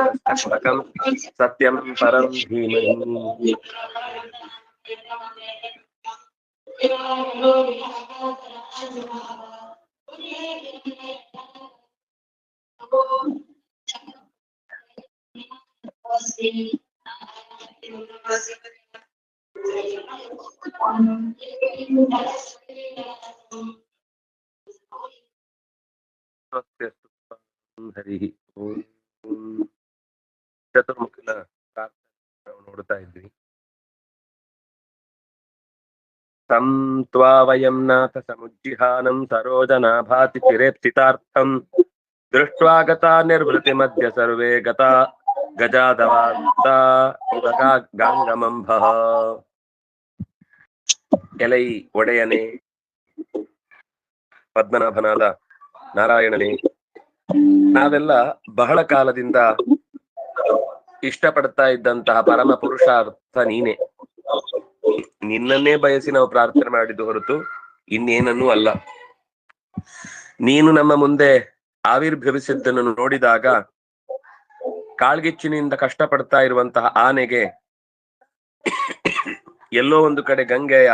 जगदस्तकं सत्यं परं धीमहि ಹರಿ ಓಂ. ಚತುರ್ಮುಖನ ಪ್ರಾರ್ಥನೆ ನಾವು ನೋಡ್ತಾ ಇದ್ವಿ. ತಂ ತ್ವಾ ವಯಂ ನಾಥ ಸಮುಜ್ಜಿಹಾನಂ ಸರೋಜನಾಭಾತಿ ಚಿರೇಪ್ಸಿತಾರ್ಥಂ ದೃಷ್ಟ್ವಾ ಗತಾ ನಿರ್ವೃತಿ ಮಧ್ಯ ಸರ್ವೇ ಗತಾ ಗಜಾದವಾಂತ ಗಾಂಗಮಂಭಃ. ಎಲೈ ಒಡೆಯನೆ, ಪದ್ಮನಾಭನಾದ ನಾರಾಯಣನೇ, ನಾವೆಲ್ಲ ಬಹಳ ಕಾಲದಿಂದ ಇಷ್ಟಪಡ್ತಾ ಇದ್ದಂತಹ ಪರಮ ಪುರುಷಾರ್ಥ ನೀನೆ. ನಿನ್ನನ್ನೇ ಬಯಸಿ ನಾವು ಪ್ರಾರ್ಥನೆ ಮಾಡಿದ್ದು ಹೊರತು ಇನ್ನೇನನ್ನೂ ಅಲ್ಲ. ನೀನು ನಮ್ಮ ಮುಂದೆ ಆವಿರ್ಭವಿಸಿದ್ದನ್ನು ನೋಡಿದಾಗ ಕಾಳ್ಗಿಚ್ಚಿನಿಂದ ಕಷ್ಟಪಡ್ತಾ ಇರುವಂತಹ ಆನೆಗೆ ಎಲ್ಲೋ ಒಂದು ಕಡೆ ಗಂಗೆಯ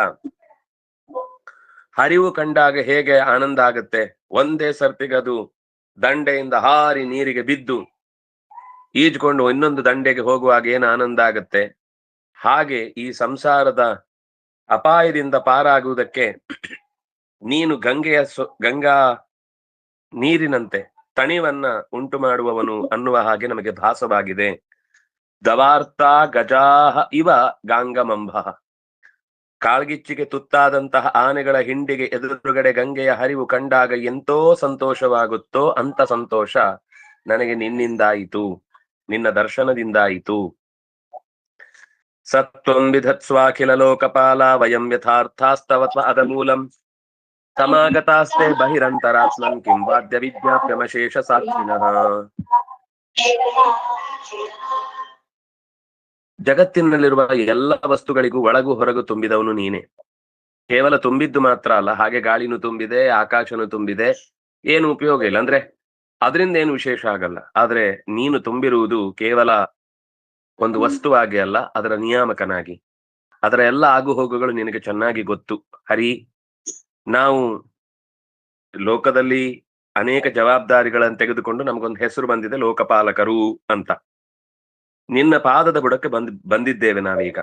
ಹರಿವು ಕಂಡಾಗ ಹೇಗೆ ಆನಂದ ಆಗುತ್ತೆ, ಒಂದೇ ಸರ್ತಿಗದು ದಂಡೆಯಿಂದ ಹಾರಿ ನೀರಿಗೆ ಬಿದ್ದು ಈಜ್ಕೊಂಡು ಇನ್ನೊಂದು ದಂಡೆಗೆ ಹೋಗುವಾಗ ಏನು ಆನಂದ ಆಗತ್ತೆ, ಹಾಗೆ ಈ ಸಂಸಾರದ ಅಪಾಯದಿಂದ ಪಾರಾಗುವುದಕ್ಕೆ ನೀನು ಗಂಗಾ ನೀರಿನಂತೆ ತಣಿವನ್ನ ಉಂಟು ಮಾಡುವವನು ಅನ್ನುವ ಹಾಗೆ ನಮಗೆ ಭಾಸವಾಗಿದೆ. ದವಾರ್ಥ ಗಜಾಹ ಇವ ಗಾಂಗಮಂಭಃ. ಕಾಳ್ಗಿಚ್ಚಿಗೆ ತುತ್ತಾದಂತಹ ಆನೆಗಳ ಹಿಂಡಿಗೆ ಎದುರುಗಡೆ ಗಂಗೆಯ ಹರಿವು ಕಂಡಾಗ ಎಂತೋ ಸಂತೋಷವಾಗುತ್ತೋ ಅಂತ ಸಂತೋಷ ನನಗೆ ನಿನ್ನಿಂದಾಯಿತು, ನಿನ್ನ ದರ್ಶನದಿಂದಾಯಿತು. ಸತ್ವಂ ವಿಧತ್ಸ್ವಾಖಿಲ ಲೋಕಪಾಲ ವಯಂ ಯಥಾರ್ಥಾಸ್ತವ ಅದಮೂಲಂ ಸಮಾಗತಾಸ್ತೆ ಬಹಿರಂತರಾತ್ಮನ್ ಕಿಂ ವಾದ್ಯ ವಿಜ್ಞಾಪ್ಯಮಶೇಷ ಸಾಕ್ಷಿಣಃ. ಜಗತ್ತಿನಲ್ಲಿರುವ ಎಲ್ಲ ವಸ್ತುಗಳಿಗೂ ಒಳಗು ಹೊರಗು ತುಂಬಿದವನು ನೀನೆ. ಕೇವಲ ತುಂಬಿದ್ದು ಮಾತ್ರ ಅಲ್ಲ, ಹಾಗೆ ಗಾಳಿನೂ ತುಂಬಿದೆ, ಆಕಾಶನು ತುಂಬಿದೆ, ಏನು ಉಪಯೋಗ ಇಲ್ಲ, ಅಂದ್ರೆ ಅದರಿಂದ ಏನು ವಿಶೇಷ ಆಗಲ್ಲ. ಆದ್ರೆ ನೀನು ತುಂಬಿರುವುದು ಕೇವಲ ಒಂದು ವಸ್ತುವಾಗಿ ಅಲ್ಲ, ಅದರ ನಿಯಾಮಕನಾಗಿ. ಅದರ ಎಲ್ಲ ಆಗು ಹೋಗುಗಳು ನಿನಗೆ ಚೆನ್ನಾಗಿ ಗೊತ್ತು ಹರಿ. ನಾವು ಲೋಕದಲ್ಲಿ ಅನೇಕ ಜವಾಬ್ದಾರಿಗಳನ್ನು ತೆಗೆದುಕೊಂಡು ನಮಗೊಂದು ಹೆಸರು ಬಂದಿದೆ, ಲೋಕಪಾಲಕರು ಅಂತ. ನಿನ್ನ ಪಾದದ ಬುಡಕ್ಕೆ ಬಂದಿದ್ದೇವೆ ನಾವೀಗ.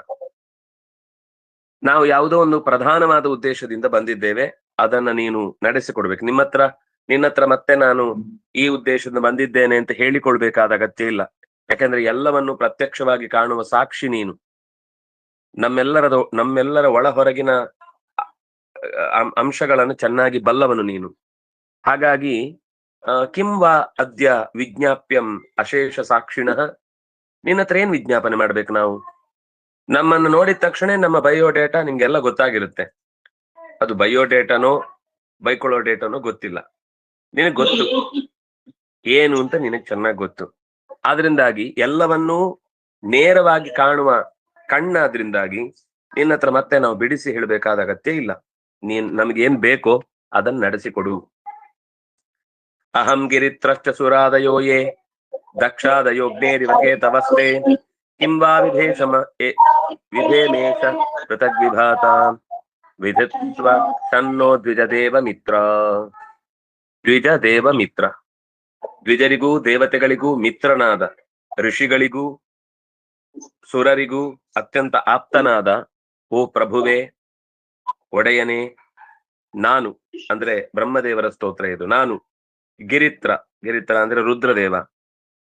ನಾವು ಯಾವುದೋ ಒಂದು ಪ್ರಧಾನವಾದ ಉದ್ದೇಶದಿಂದ ಬಂದಿದ್ದೇವೆ, ಅದನ್ನ ನೀನು ನಡೆಸಿಕೊಡ್ಬೇಕು. ನಿನ್ನ ಹತ್ರ ಮತ್ತೆ ನಾನು ಈ ಉದ್ದೇಶದಿಂದ ಬಂದಿದ್ದೇನೆ ಅಂತ ಹೇಳಿಕೊಳ್ಬೇಕಾದ ಅಗತ್ಯ ಇಲ್ಲ. ಯಾಕಂದ್ರೆ ಎಲ್ಲವನ್ನು ಪ್ರತ್ಯಕ್ಷವಾಗಿ ಕಾಣುವ ಸಾಕ್ಷಿ ನೀನು. ನಮ್ಮೆಲ್ಲರ ಒಳ ಹೊರಗಿನ ಅಂಶಗಳನ್ನು ಚೆನ್ನಾಗಿ ಬಲ್ಲವನು ನೀನು. ಹಾಗಾಗಿ ಕಿಂ ವಾ ಅದ್ಯ ವಿಜ್ಞಾಪ್ಯಂ ಅಶೇಷ ಸಾಕ್ಷಿಣಃ. ನಿನ್ನ ಹತ್ರ ಏನ್ ವಿಜ್ಞಾಪನೆ ಮಾಡ್ಬೇಕು ನಾವು? ನಮ್ಮನ್ನು ನೋಡಿದ ತಕ್ಷಣ ನಮ್ಮ ಬಯೋಡೇಟಾ ನಿಮ್ಗೆಲ್ಲ ಗೊತ್ತಾಗಿರುತ್ತೆ. ಅದು ಬಯೋಡೇಟಾನೋ ಬೈಕೊಳ್ಳೋಡೇಟಾನೋ ಗೊತ್ತಿಲ್ಲ, ನಿನಗ್ ಗೊತ್ತು ಏನು ಅಂತ ನಿನಗ್ ಚೆನ್ನಾಗಿ ಗೊತ್ತು. ಆದ್ರಿಂದಾಗಿ ಎಲ್ಲವನ್ನೂ ನೇರವಾಗಿ ಕಾಣುವ ಕಣ್ಣಾದ್ರಿಂದಾಗಿ ನಿನ್ನ ಹತ್ರ ಮತ್ತೆ ನಾವು ಬಿಡಿಸಿ ಹೇಳಬೇಕಾದ ಅಗತ್ಯ ಇಲ್ಲ. ನಮ್ಗೇನ್ ಬೇಕೋ ಅದನ್ನ ನಡೆಸಿಕೊಡು. ಅಹಂ ಗಿರಿತ್ರಶ್ಚ ಸುರಾದಯೋ ಯೇ ದಕ್ಷಾದಯೋಗ್ನೇರಿವೇ ತವಸ್ತೆ ಕಿಂವಾ ವಿಧೇಮೇಶ ಪೃಥಗ್ವಿಭಾತ ವಿಧಿತ್ವ ತನ್ನೋ ದ್ವಿಜದೇವ ಮಿತ್ರ. ದ್ವಿಜದೇವ ಮಿತ್ರ, ದ್ವಿಜರಿಗೂ ದೇವತೆಗಳಿಗೂ ಮಿತ್ರನಾದ, ಋಷಿಗಳಿಗೂ ಸುರರಿಗೂ ಅತ್ಯಂತ ಆಪ್ತನಾದ ಓ ಪ್ರಭುವೇ, ಒಡೆಯನೇ, ನಾನು ಅಂದ್ರೆ ಬ್ರಹ್ಮದೇವರ ಸ್ತೋತ್ರ ಇದು. ನಾನು ಗಿರಿತ್ರ ಅಂದ್ರೆ ರುದ್ರದೇವ,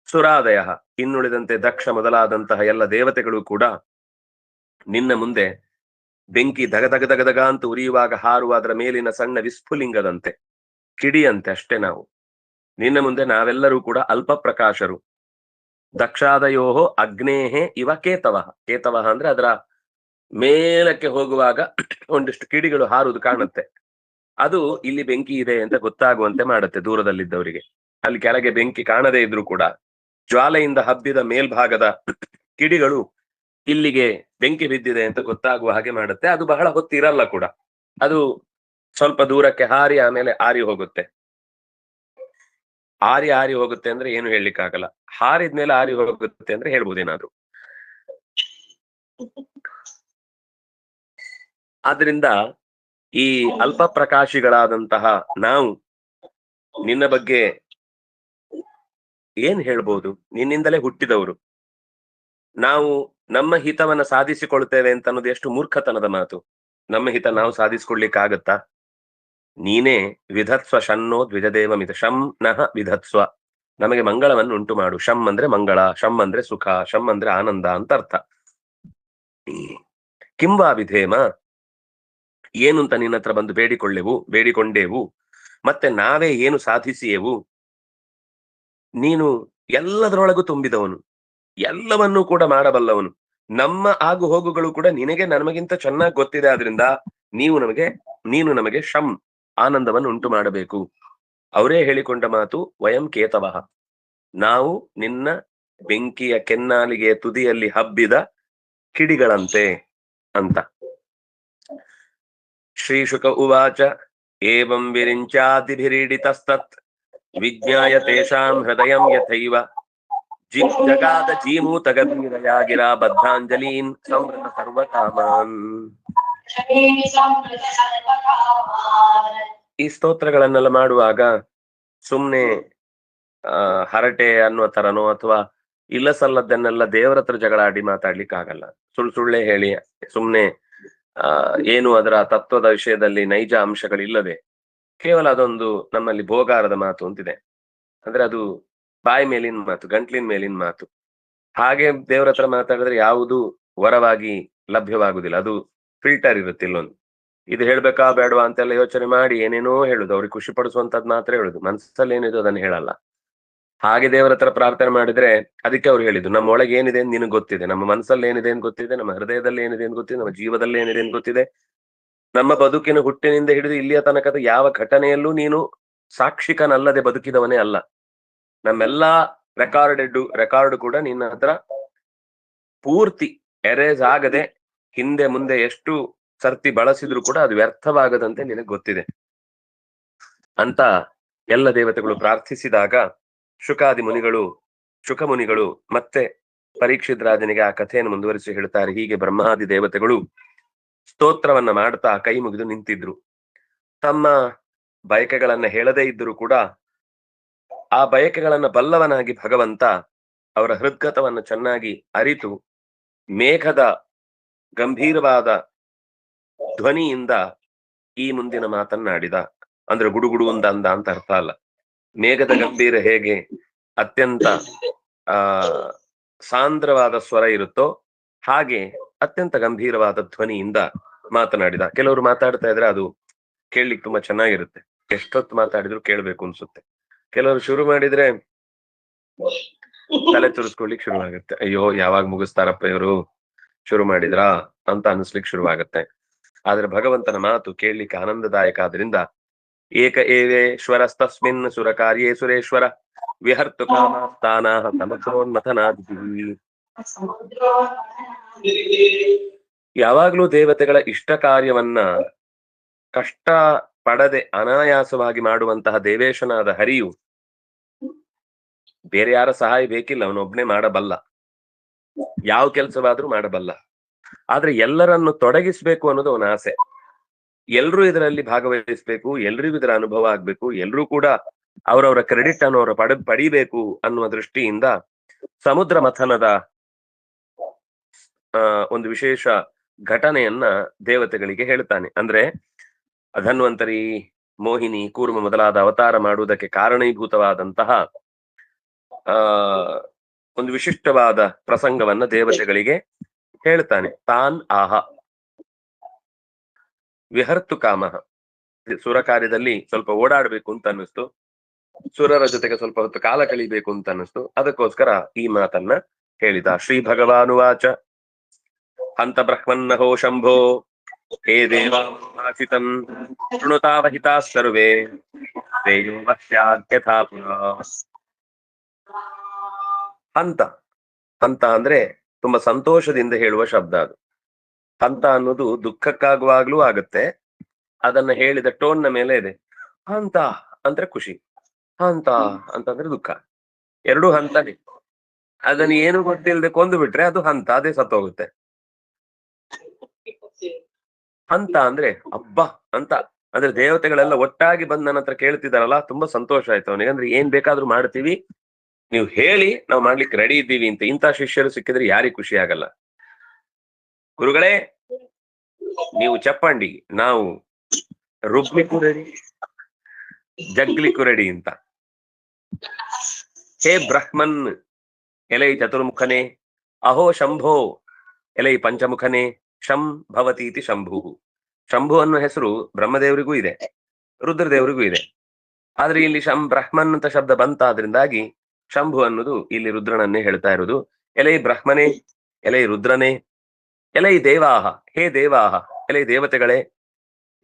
ಸುರಾದಯ ಇನ್ನುಳಿದಂತೆ ದಕ್ಷ ಮೊದಲಾದಂತಹ ಎಲ್ಲ ದೇವತೆಗಳು ಕೂಡ ನಿನ್ನ ಮುಂದೆ ಬೆಂಕಿ ದಗದಗ ಅಂತ ಉರಿಯುವಾಗ ಹಾರುವ ಅದರ ಮೇಲಿನ ಸಣ್ಣ ವಿಸ್ಫುಲಿಂಗದಂತೆ, ಕಿಡಿಯಂತೆ ಅಷ್ಟೇ ನಾವು. ನಿನ್ನ ಮುಂದೆ ನಾವೆಲ್ಲರೂ ಕೂಡ ಅಲ್ಪ ಪ್ರಕಾಶರು. ದಕ್ಷಾದಯೋಹೋ ಅಗ್ನೇಹೇ ಇವ ಕೇತವಃ. ಕೇತವಃ ಅಂದ್ರೆ ಅದರ ಮೇಲಕ್ಕೆ ಹೋಗುವಾಗ ಒಂದಿಷ್ಟು ಕಿಡಿಗಳು ಹಾರುವುದು ಕಾಣುತ್ತೆ. ಅದು ಇಲ್ಲಿ ಬೆಂಕಿ ಇದೆ ಅಂತ ಗೊತ್ತಾಗುವಂತೆ ಮಾಡುತ್ತೆ ದೂರದಲ್ಲಿದ್ದವರಿಗೆ. ಅಲ್ಲಿ ಕೆಳಗೆ ಬೆಂಕಿ ಕಾಣದೇ ಇದ್ರೂ ಕೂಡ ಜ್ವಾಲೆಯಿಂದ ಹಬ್ಬಿದ ಮೇಲ್ಭಾಗದ ಕಿಡಿಗಳು ಇಲ್ಲಿಗೆ ಬೆಂಕಿ ಬಿದ್ದಿದೆ ಅಂತ ಗೊತ್ತಾಗುವ ಹಾಗೆ ಮಾಡುತ್ತೆ. ಅದು ಬಹಳ ಹೊತ್ತಿರಲ್ಲ ಕೂಡ, ಅದು ಸ್ವಲ್ಪ ದೂರಕ್ಕೆ ಹಾರಿ ಆಮೇಲೆ ಆರಿ ಹೋಗುತ್ತೆ. ಆರಿ ಆರಿ ಹೋಗುತ್ತೆ ಅಂದ್ರೆ ಏನು ಹೇಳಲಿಕ್ಕಾಗಲ್ಲ. ಹಾರಿದ್ಮೇಲೆ ಆರಿ ಹೋಗುತ್ತೆ ಅಂದ್ರೆ ಹೇಳ್ಬೋದೇನಾದ್ರು. ಆದ್ರಿಂದ ಈ ಅಲ್ಪ ಪ್ರಕಾಶಿಗಳಾದಂತಹ ನಾವು ನಿನ್ನ ಬಗ್ಗೆ ಏನ್ ಹೇಳ್ಬೋದು? ನಿನ್ನಿಂದಲೇ ಹುಟ್ಟಿದವರು ನಾವು. ನಮ್ಮ ಹಿತವನ್ನ ಸಾಧಿಸಿಕೊಳ್ತೇವೆ ಅಂತ ಅನ್ನೋದು ಎಷ್ಟು ಮೂರ್ಖತನದ ಮಾತು. ನಮ್ಮ ಹಿತ ನಾವು ಸಾಧಿಸ್ಕೊಳ್ಲಿಕ್ಕಾಗತ್ತಾ? ನೀನೇ ವಿಧತ್ಸ್ವ ಶನ್ನೋ ದ್ವಿಜದೇವ ಮಿತ ಶಂ ನಃ ವಿಧತ್ಸ್ವ. ನಮಗೆ ಮಂಗಳವನ್ನು ಉಂಟು ಮಾಡು. ಶಂ ಅಂದ್ರೆ ಮಂಗಳ, ಶಂ ಅಂದ್ರೆ ಸುಖ, ಶಂ ಅಂದ್ರೆ ಆನಂದ ಅಂತ ಅರ್ಥ. ಕಿಂವಾ ವಿಧೇಮ, ಏನು ಅಂತ ನಿನ್ನ ಹತ್ರ ಬಂದು ಬೇಡಿಕೊಂಡೆವು, ಮತ್ತೆ ನಾವೇ ಏನು ಸಾಧಿಸಿಯೆವು. ನೀನು ಎಲ್ಲದರೊಳಗೂ ತುಂಬಿದವನು, ಎಲ್ಲವನ್ನೂ ಕೂಡ ಮಾಡಬಲ್ಲವನು. ನಮ್ಮ ಆಗು ಹೋಗುಗಳು ಕೂಡ ನಿನಗೆ ನಮಗಿಂತ ಚೆನ್ನಾಗಿ ಗೊತ್ತಿದೆ. ಆದ್ರಿಂದ ನೀನು ನಮಗೆ ಶಂ ಆನಂದವನ್ನು ಉಂಟು ಮಾಡಬೇಕು. ಅವರೇ ಹೇಳಿಕೊಂಡ ಮಾತು, ವಯಂ ಕೇತವಃ, ನಾವು ನಿನ್ನ ಬೆಂಕಿಯ ಕೆನ್ನಾಲಿಗೆ ತುದಿಯಲ್ಲಿ ಹಬ್ಬಿದ ಕಿಡಿಗಳಂತೆ ಅಂತ. ಶ್ರೀಶುಕ ಉವಾಚ ಏವಂ ವಿರಿಂಚಾದಿಭಿರೀಡಿತಸ್ತತ್ ವಿಜ್ಞಾಯ ತೇಷಾಂ ಹೃದಯಂ ಯಥೈವ ಜಗಾದ ಜೀಮೂತ ಗಂಭೀರಯಾ ಗಿರಾ ಬದ್ಧಾಂಜಲೀನ್ ಸಂವೃತ ಸರ್ವಕಾಮಾನ್. ಈ ಸ್ತೋತ್ರಗಳನ್ನೆಲ್ಲ ಮಾಡುವಾಗ ಸುಮ್ನೆ ಹರಟೆ ಅನ್ನುವ ತರನೋ ಅಥವಾ ಇಲ್ಲ ಸಲ್ಲದನ್ನೆಲ್ಲ ದೇವರ ಹತ್ರ ಜಗಳಾಡಿ ಮಾತಾಡ್ಲಿಕ್ಕೆ ಆಗಲ್ಲ. ಸುಳ್ಳೆ ಹೇಳಿ ಸುಮ್ನೆ ಏನು ಅದರ ತತ್ವದ ವಿಷಯದಲ್ಲಿ ನೈಜ ಅಂಶಗಳಿಲ್ಲದೆ ಕೇವಲ ಅದೊಂದು ನಮ್ಮಲ್ಲಿ ಭೋಗಾರದ ಮಾತು ಅಂತಿದೆ. ಅಂದ್ರೆ ಅದು ಬಾಯಿ ಮೇಲಿನ ಮಾತು, ಗಂಟ್ಲಿನ ಮೇಲಿನ ಮಾತು. ಹಾಗೆ ದೇವರ ಹತ್ರ ಮಾತಾಡಿದ್ರೆ ಯಾವುದು ವರವಾಗಿ ಲಭ್ಯವಾಗುದಿಲ್ಲ. ಅದು ಫಿಲ್ಟರ್ ಇರುತ್ತೆ ಇಲ್ಲೊಂದು. ಇದು ಹೇಳ್ಬೇಕಾ ಬೇಡವಾ ಅಂತೆಲ್ಲ ಯೋಚನೆ ಮಾಡಿ ಏನೇನೋ ಹೇಳುದು, ಅವ್ರಿಗೆ ಖುಷಿ ಪಡಿಸುವಂತದ್ ಮಾತ್ರ ಹೇಳುದು, ಮನಸ್ಸಲ್ಲಿ ಏನಿದೆ ಅದನ್ನು ಹೇಳಲ್ಲ. ಹಾಗೆ ದೇವರ ಹತ್ರ ಪ್ರಾರ್ಥನೆ ಮಾಡಿದ್ರೆ ಅದಕ್ಕೆ ಅವ್ರು ಹೇಳಿದ್ದು, ನಮ್ಮ ಒಳಗೆ ಏನಿದೆ ಅಂತ ನಿನಗೆ ಗೊತ್ತಿದೆ, ನಮ್ಮ ಮನಸ್ಸಲ್ಲಿ ಏನಿದೆ ಅಂತ ಗೊತ್ತಿದೆ, ನಮ್ಮ ಹೃದಯದಲ್ಲಿ ಏನಿದೆ ಅಂತ ಗೊತ್ತಿದೆ, ನಮ್ಮ ಜೀವದಲ್ಲಿ ಏನಿದೆ ಅಂತ ಗೊತ್ತಿದೆ. ನಮ್ಮ ಬದುಕಿನ ಹುಟ್ಟಿನಿಂದ ಹಿಡಿದು ಇಲ್ಲಿಯ ತನಕದ ಯಾವ ಘಟನೆಯಲ್ಲೂ ನೀನು ಸಾಕ್ಷಿಕನಲ್ಲದೆ ಬದುಕಿದವನೇ ಅಲ್ಲ. ನಮ್ಮೆಲ್ಲಾ ರೆಕಾರ್ಡ್ ಕೂಡ ನಿನ್ನ ಹತ್ರ ಪೂರ್ತಿ ಎರೇಸ್ ಆಗದೆ ಹಿಂದೆ ಮುಂದೆ ಎಷ್ಟು ಸರ್ತಿ ಬಳಸಿದ್ರು ಕೂಡ ಅದು ವ್ಯರ್ಥವಾಗದಂತೆ ನಿನಗೆ ಗೊತ್ತಿದೆ ಅಂತ ಎಲ್ಲ ದೇವತೆಗಳು ಪ್ರಾರ್ಥಿಸಿದಾಗ ಶುಕ ಮುನಿಗಳು ಮತ್ತೆ ಪರೀಕ್ಷಿತ್ ರಾಜನಿಗೆ ಆ ಕಥೆಯನ್ನು ಮುಂದುವರಿಸಿ ಹೇಳ್ತಾರೆ. ಹೀಗೆ ಬ್ರಹ್ಮಾದಿ ದೇವತೆಗಳು ಸ್ತೋತ್ರವನ್ನ ಮಾಡ್ತಾ ಕೈ ಮುಗಿದು ನಿಂತಿದ್ರು. ತಮ್ಮ ಬಯಕೆಗಳನ್ನ ಹೇಳದೇ ಇದ್ದರೂ ಕೂಡ ಆ ಬಯಕೆಗಳನ್ನ ಬಲ್ಲವನಾಗಿ ಭಗವಂತ ಅವರ ಹೃದ್ಗತವನ್ನು ಚೆನ್ನಾಗಿ ಅರಿತು ಮೇಘದ ಗಂಭೀರವಾದ ಧ್ವನಿಯಿಂದ ಈ ಮುಂದಿನ ಮಾತನ್ನಾಡಿದ. ಅಂದ್ರೆ ಗುಡುಗುಡು ಅಂದ ಅಂತ ಅರ್ಥ ಅಲ್ಲ. ಮೇಘದ ಗಂಭೀರ ಹೇಗೆ ಅತ್ಯಂತ ಸಾಂದ್ರವಾದ ಸ್ವರ ಇರುತ್ತೋ ಹಾಗೆ ಅತ್ಯಂತ ಗಂಭೀರವಾದ ಧ್ವನಿಯಿಂದ ಮಾತನಾಡಿದ. ಕೆಲವರು ಮಾತಾಡ್ತಾ ಇದ್ರೆ ಅದು ಕೇಳಲಿಕ್ಕೆ ತುಂಬಾ ಚೆನ್ನಾಗಿರುತ್ತೆ, ಎಷ್ಟೊತ್ತು ಮಾತಾಡಿದ್ರು ಕೇಳ್ಬೇಕು ಅನ್ಸುತ್ತೆ. ಕೆಲವರು ಶುರು ಮಾಡಿದ್ರೆ ತಲೆ ತುರಿಸ್ಕೊಳ್ಲಿಕ್ಕೆ ಶುರುವಾಗುತ್ತೆ. ಅಯ್ಯೋ ಯಾವಾಗ ಮುಗಿಸ್ತಾರಪ್ಪ ಇವರು, ಶುರು ಮಾಡಿದ್ರಾ ಅಂತ ಅನಿಸ್ಲಿಕ್ಕೆ ಶುರುವಾಗತ್ತೆ. ಆದ್ರೆ ಭಗವಂತನ ಮಾತು ಕೇಳಲಿಕ್ಕೆ ಆನಂದದಾಯಕ. ಆದ್ರಿಂದ ಏಕ ಏವೇಶ್ವರಸ್ತಸ್ಮಿನ್ ಸುರ ಕಾರ್ಯೇ ಸುರೇಶ್ವರ ವಿಹರ್ತು ಕಾಮಾಸ್ತಾನಾಹ ಸಮುದ್ರೋನ್ಮಥನಾದಿ. ಯಾವಾಗ್ಲೂ ದೇವತೆಗಳ ಇಷ್ಟ ಕಾರ್ಯವನ್ನ ಕಷ್ಟ ಪಡದೆ ಅನಾಯಾಸವಾಗಿ ಮಾಡುವಂತಹ ದೇವೇಶನಾದ ಹರಿಯು ಬೇರೆ ಯಾರ ಸಹಾಯ ಬೇಕಿಲ್ಲ, ಅವನೊಬ್ನೇ ಮಾಡಬಲ್ಲ, ಯಾವ ಕೆಲಸವಾದ್ರೂ ಮಾಡಬಲ್ಲ. ಆದ್ರೆ ಎಲ್ಲರನ್ನು ತೊಡಗಿಸ್ಬೇಕು ಅನ್ನೋದು ಅವನ ಆಸೆ. ಎಲ್ರೂ ಇದರಲ್ಲಿ ಭಾಗವಹಿಸ್ಬೇಕು, ಎಲ್ರಿಗೂ ಇದರ ಅನುಭವ ಆಗ್ಬೇಕು, ಎಲ್ರೂ ಕೂಡ ಅವರವರ ಕ್ರೆಡಿಟ್ ಅನ್ನೋರ ಪಡಿಬೇಕು ಅನ್ನುವ ದೃಷ್ಟಿಯಿಂದ ಸಮುದ್ರ ಮಥನದ ಒಂದು ವಿಶೇಷ ಘಟನೆಯನ್ನ ದೇವತೆಗಳಿಗೆ ಹೇಳ್ತಾನೆ. ಅಂದ್ರೆ ಧನ್ವಂತರಿ, ಮೋಹಿನಿ, ಕೂರ್ಮ ಮೊದಲಾದ ಅವತಾರ ಮಾಡುವುದಕ್ಕೆ ಕಾರಣೀಭೂತವಾದಂತಹ ಒಂದು ವಿಶಿಷ್ಟವಾದ ಪ್ರಸಂಗವನ್ನ ದೇವತೆಗಳಿಗೆ ಹೇಳ್ತಾನೆ. ತಾನ್ ಆಹ ವಿಹರ್ತು ಕಾಮಃ. ಸುರ ಕಾರ್ಯದಲ್ಲಿ ಸ್ವಲ್ಪ ಓಡಾಡ್ಬೇಕು ಅಂತ ಅನ್ನಿಸ್ತು, ಸುರರ ಜೊತೆಗೆ ಸ್ವಲ್ಪ ಹೊತ್ತು ಕಾಲ ಕಳಿಬೇಕು ಅಂತ ಅನ್ನಿಸ್ತು, ಅದಕ್ಕೋಸ್ಕರ ಈ ಮಾತನ್ನ ಹೇಳಿದ. ಶ್ರೀ ಭಗವಾನುವಾಚ ಹಂತ ಬ್ರಹ್ಮನ್ನಹೋ ಶಂಭೋ ಹೇ ದೇವಾಚಿತಂ ಶೃಣುತಾವಹಿತಾ ಸರ್ವೇ ತೇಜೋ ವಸ್ಯಾದ್ಯಥಾ ಪುನಃ. ಹಂತ ಅಂದ್ರೆ ತುಂಬಾ ಸಂತೋಷದಿಂದ ಹೇಳುವ ಶಬ್ದ ಅದು. ಹಂತ ಅನ್ನೋದು ದುಃಖಕ್ಕಾಗುವಾಗ್ಲೂ ಆಗತ್ತೆ, ಅದನ್ನ ಹೇಳಿದ ಟೋನ್ನ ಮೇಲೆ ಇದೆ. ಹಂತ ಅಂದ್ರೆ ಖುಷಿ. ಹಂತ ಅಂತಂದ್ರೆ ದುಃಖ. ಎರಡೂ ಹಂತನೇ. ಅದನ್ನ ಏನು ಗೊತ್ತಿಲ್ಲದೆ ಕೊಂದು ಬಿಟ್ರೆ ಅದು ಹಂತ, ಅದೇ ಸತ್ತೋಗುತ್ತೆ. ಹಂತ ಅಂದ್ರೆ ಹಬ್ಬ ಅಂತ ಅಂದ್ರೆ ದೇವತೆಗಳೆಲ್ಲ ಒಟ್ಟಾಗಿ ಬಂದು ನನ್ನ ಹತ್ರ ಕೇಳ್ತಿದಾರಲ್ಲ, ತುಂಬಾ ಸಂತೋಷ ಆಯ್ತು ಅವನಿಗೆ. ಅಂದ್ರೆ ಏನ್ ಬೇಕಾದ್ರೂ ಮಾಡ್ತೀವಿ, ನೀವು ಹೇಳಿ ನಾವು ಮಾಡ್ಲಿಕ್ಕೆ ರೆಡಿ ಇದ್ದೀವಿ ಅಂತ. ಇಂಥ ಶಿಷ್ಯರು ಸಿಕ್ಕಿದ್ರೆ ಯಾರಿಗ್ ಖುಷಿ ಆಗಲ್ಲ? ಗುರುಗಳೇ ನೀವು ಚಪ್ಪಂಡಿ, ನಾವು ರುಬ್ಲಿಕ್ಕೂ ರೆಡಿ, ಜಗ್ಲಿಕ್ಕೂ ರೆಡಿ ಅಂತ. ಹೇ ಬ್ರಹ್ಮನ್ ಎಲೈ ಚತುರ್ಮುಖನೇ, ಅಹೋ ಶಂಭೋ ಎಲೈ ಪಂಚಮುಖನೇ, ಶಂ ಭವತೀತಿ ಶಂಭು. ಶಂಭು ಅನ್ನೋ ಹೆಸರು ಬ್ರಹ್ಮದೇವರಿಗೂ ಇದೆ, ರುದ್ರದೇವರಿಗೂ ಇದೆ. ಆದ್ರೆ ಇಲ್ಲಿ ಬ್ರಹ್ಮನ್ ಅಂತ ಶಬ್ದ ಬಂತಾದ್ರಿಂದಾಗಿ ಶಂಭು ಅನ್ನೋದು ಇಲ್ಲಿ ರುದ್ರನನ್ನೇ ಹೇಳ್ತಾ ಇರೋದು. ಎಲೈ ಬ್ರಹ್ಮನೇ, ಎಲೈ ರುದ್ರನೇ, ಎಲೈ ದೇವಾಹ, ಹೇ ದೇವಾಹ, ಎಲೈ ದೇವತೆಗಳೇ,